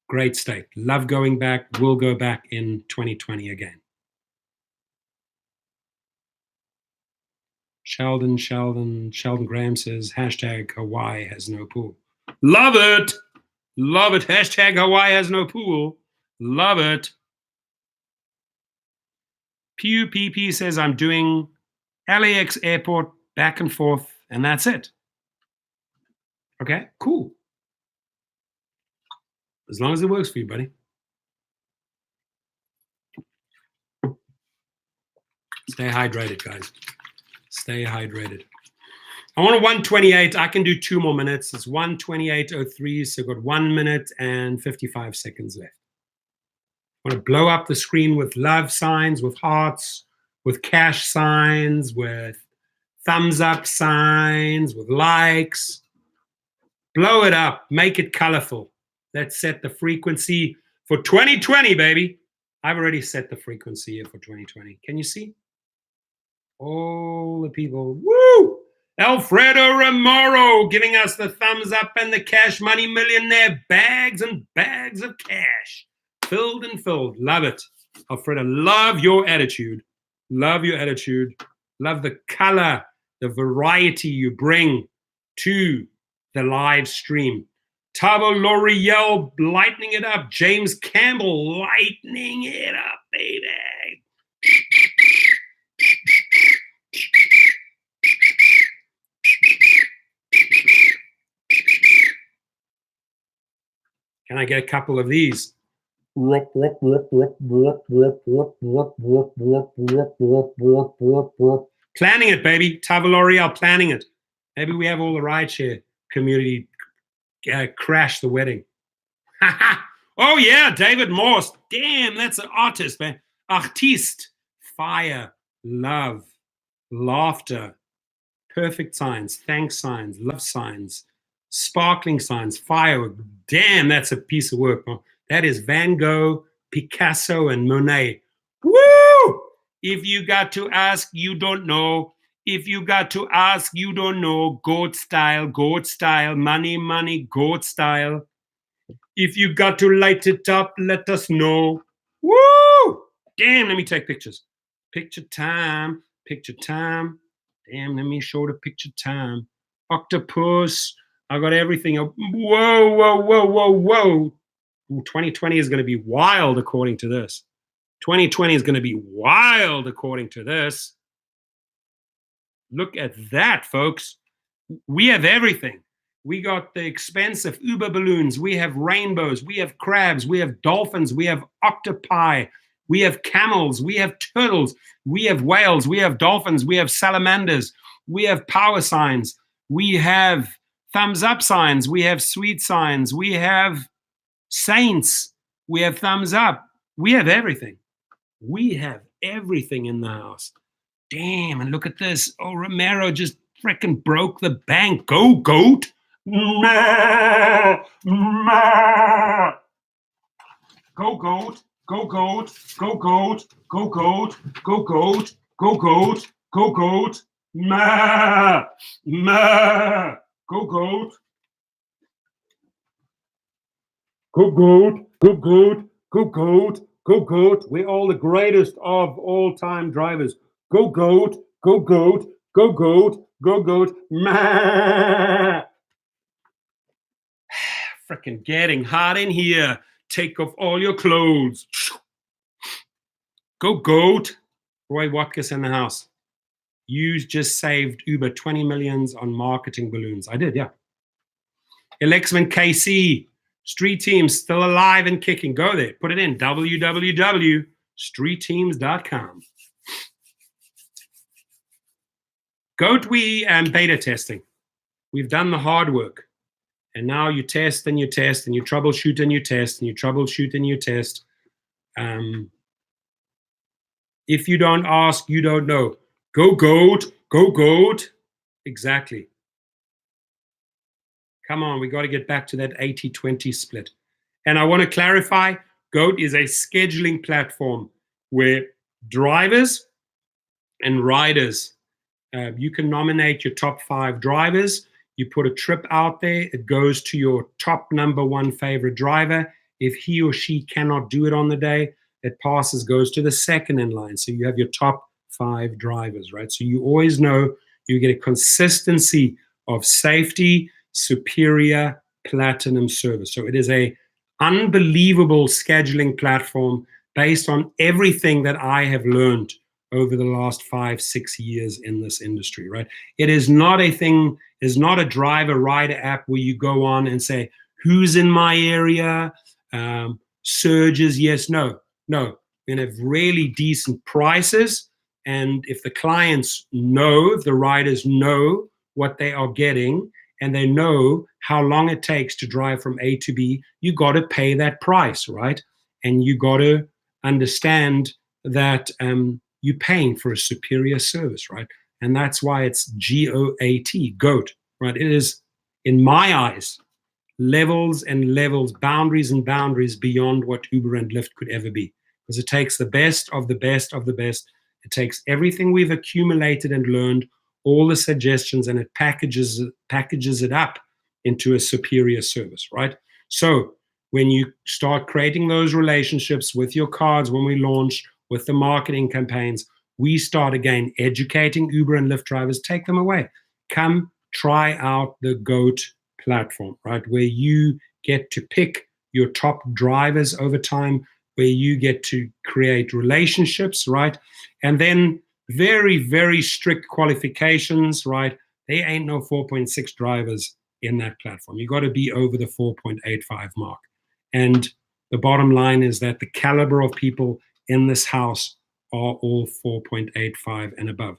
Speaker 1: Great state. Love going back. We'll go back in 2020 again. Sheldon Graham says, hashtag Hawaii has no pool. Love it. Love it. Hashtag Hawaii has no pool. Love it. Pew PP says, I'm doing LAX airport back and forth, and that's it. Okay, cool. As long as it works for you, buddy. Stay hydrated, guys. Stay hydrated. I want a 1:28. I can do 2 more minutes. It's 1:28:03, so I've got 1 minute and 55 seconds left. I want to blow up the screen with love signs, with hearts, with cash signs, with thumbs up signs, with likes. Blow it up. Make it colorful. Let's set the frequency for 2020, baby. I've already set the frequency here for 2020. Can you see? All the people. Woo! Alfredo Ramoro giving us the thumbs up and the cash money millionaire. Bags and bags of cash. Filled and filled. Love it. Alfredo, love your attitude. Love your attitude. Love the color, the variety you bring to the live stream. Tavo L'Oreal lightening it up. James Campbell lightening it up, baby. Can I get a couple of these? Planning it, baby. Tavo L'Oreal planning it. Maybe we have all the rideshare community crash the wedding. Oh, yeah, David Morse. Damn, that's an artist, man. Artiste. Fire, love, laughter, perfect signs, thanks signs, love signs, sparkling signs, firework. Damn, that's a piece of work, man. That is Van Gogh, Picasso, and Monet. Woo! If you got to ask, you don't know. If you got to ask, you don't know, goat style, money, money, goat style. If you got to light it up, let us know. Woo! Damn, let me take pictures. Picture time, picture time. Damn, let me show the picture time. Octopus, I got everything. Whoa, whoa, whoa, whoa, whoa. 2020 is going to be wild according to this. 2020 is going to be wild according to this. Look at that, folks. We have everything. We got the expensive Uber balloons. We have rainbows. We have crabs. We have dolphins. We have octopi. We have camels. We have turtles. We have whales. We have dolphins. We have salamanders. We have power signs. We have thumbs up signs. We have sweet signs. We have saints. We have thumbs up. We have everything. We have everything in the house. Damn, and look at this. Oh, Romero just freaking broke the bank. Go, goat. Go, goat. Go, goat. Go, goat. Go, goat. Go, goat. Go, goat. Go, goat. Go, goat. Go, goat. Go, goat. Go, goat. Go, goat. We're all the greatest of all-time drivers. Go, goat. Go, goat. Go, goat. Go, goat. Freaking getting hot in here. Take off all your clothes. Go, goat. Roy Watkins in the house. You just saved Uber 20 millions on marketing balloons. I did, yeah. Alexman KC. Street Teams still alive and kicking. Go there. Put it in. www.streetteams.com. Goat, we beta testing. We've done the hard work. And now you test and you test and you troubleshoot and you test and you troubleshoot and you test. If you don't ask, you don't know. Go, goat. Go, goat. Exactly. Come on, we got to get back to that 80-20 split. And I want to clarify, GOAT is a scheduling platform where drivers and riders, you can nominate your top 5 drivers. You put a trip out there. It goes to your top number 1 favorite driver. If he or she cannot do it on the day, it passes, goes to the second in line. So you have your top 5 drivers, right? So you always know you get a consistency of safety, superior, platinum service. So it is a unbelievable scheduling platform based on everything that I have learned over the last 5-6 years in this industry, right? It is not a thing, is not a driver rider app where you go on and say, who's in my area? Surges, yes, no. No, we have really decent prices. And if the clients know, if the riders know what they are getting, and they know how long it takes to drive from A to B, you got to pay that price, right? And you got to understand that you're paying for a superior service, right? And that's why it's GOAT, GOAT, right? It is, in my eyes, levels and levels, boundaries and boundaries beyond what Uber and Lyft could ever be. Because it takes the best of the best of the best. It takes everything we've accumulated and learned, all the suggestions, and it packages it up into a superior service, right? So when you start creating those relationships with your cards, when we launch, with the marketing campaigns, we start again educating Uber and Lyft drivers. Take them away. Come try out the GOAT platform, right? Where you get to pick your top drivers over time, where you get to create relationships, right? And then very, very strict qualifications, right? There ain't no 4.6 drivers in that platform. You got to be over the 4.85 mark. And the bottom line is that the caliber of people in this house are all 4.85 and above.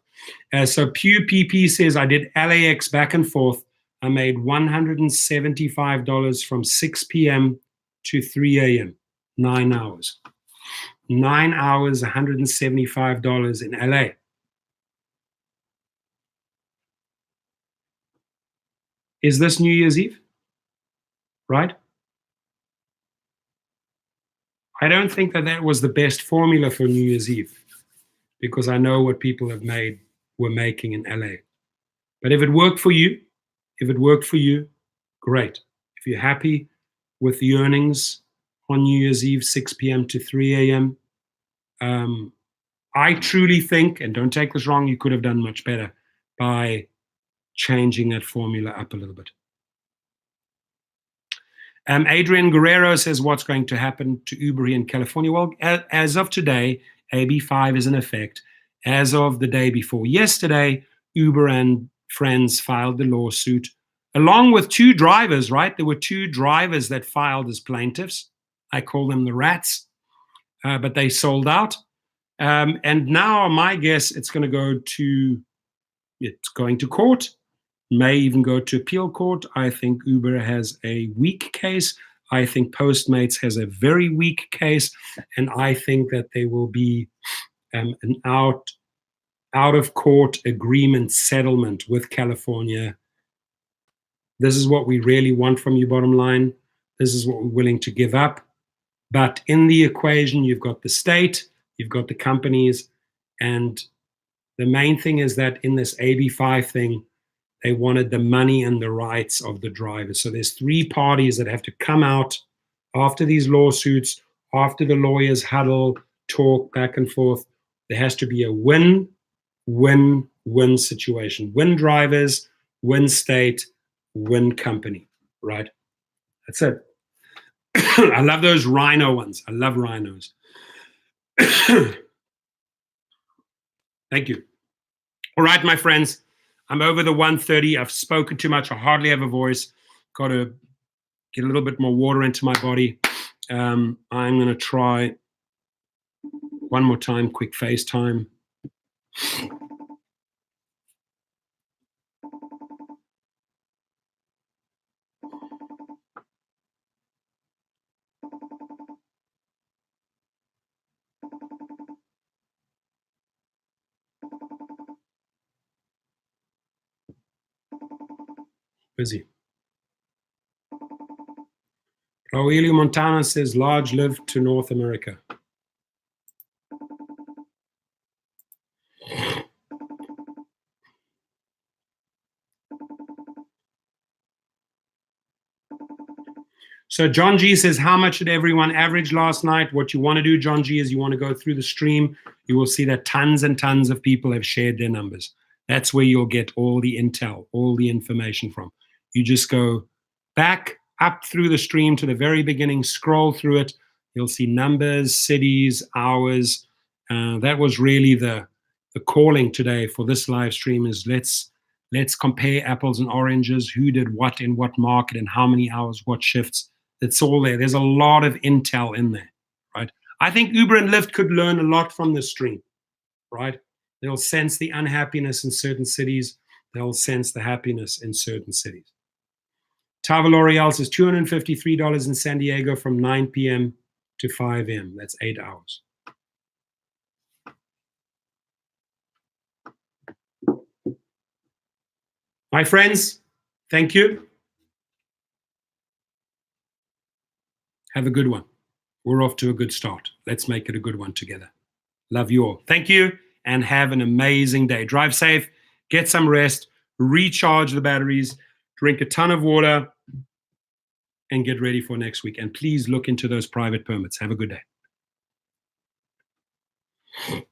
Speaker 1: So Pew PP says, I did LAX back and forth. I made $175 from 6 p.m. to 3 a.m., 9 hours. 9 hours, $175 in LA. Is this New Year's Eve? Right? I don't think that was the best formula for New Year's Eve, because I know what people have made were making in LA. But if it worked for you, great. If you're happy with the earnings on New Year's Eve, 6 p.m. to 3 a.m., I truly think, and don't take this wrong, you could have done much better by changing that formula up a little bit. Adrian Guerrero says, what's going to happen to Uber in California? Well, as of today, AB5 is in effect. As of the day before yesterday, Uber and friends filed the lawsuit along with two drivers, right? There were two drivers that filed as plaintiffs. I call them the rats, but they sold out. And now my guess it's going to court, may even go to appeal court. I think Uber has a weak case. I think Postmates has a very weak case. And I think that there will be an out of court agreement settlement with California. This is what we really want from you, bottom line. This is what we're willing to give up. But in the equation, you've got the state, you've got the companies, and the main thing is that in this AB5 thing, they wanted the money and the rights of the drivers. So there's three parties that have to come out after these lawsuits, after the lawyers huddle, talk back and forth. There has to be a win-win-win situation. Win drivers, win state, win company, right? That's it. I love those rhino ones. I love rhinos. Thank you. All right, my friends, I'm over the 1:30. I've spoken too much. I hardly have a voice. Got to get a little bit more water into my body. I'm going to try one more time, quick FaceTime. Busy. Raulio Montana says large Lyft to North America. So John G says, how much did everyone average last night? What you want to do, John G, is you want to go through the stream. You will see that tons and tons of people have shared their numbers. That's where you'll get all the intel, all the information from. You just go back up through the stream to the very beginning, scroll through it. You'll see numbers, cities, hours. That was really the calling today for this live stream is let's compare apples and oranges, who did what in what market and how many hours, what shifts. It's all there. There's a lot of intel in there, right? I think Uber and Lyft could learn a lot from this stream, right? They'll sense the unhappiness in certain cities. They'll sense the happiness in certain cities. Tava L'Oreal says $253 in San Diego from 9 p.m. to 5 a.m. That's 8 hours. My friends, thank you. Have a good one. We're off to a good start. Let's make it a good one together. Love you all. Thank you, and have an amazing day. Drive safe, get some rest, recharge the batteries, drink a ton of water, and get ready for next week. And please look into those private permits. Have a good day.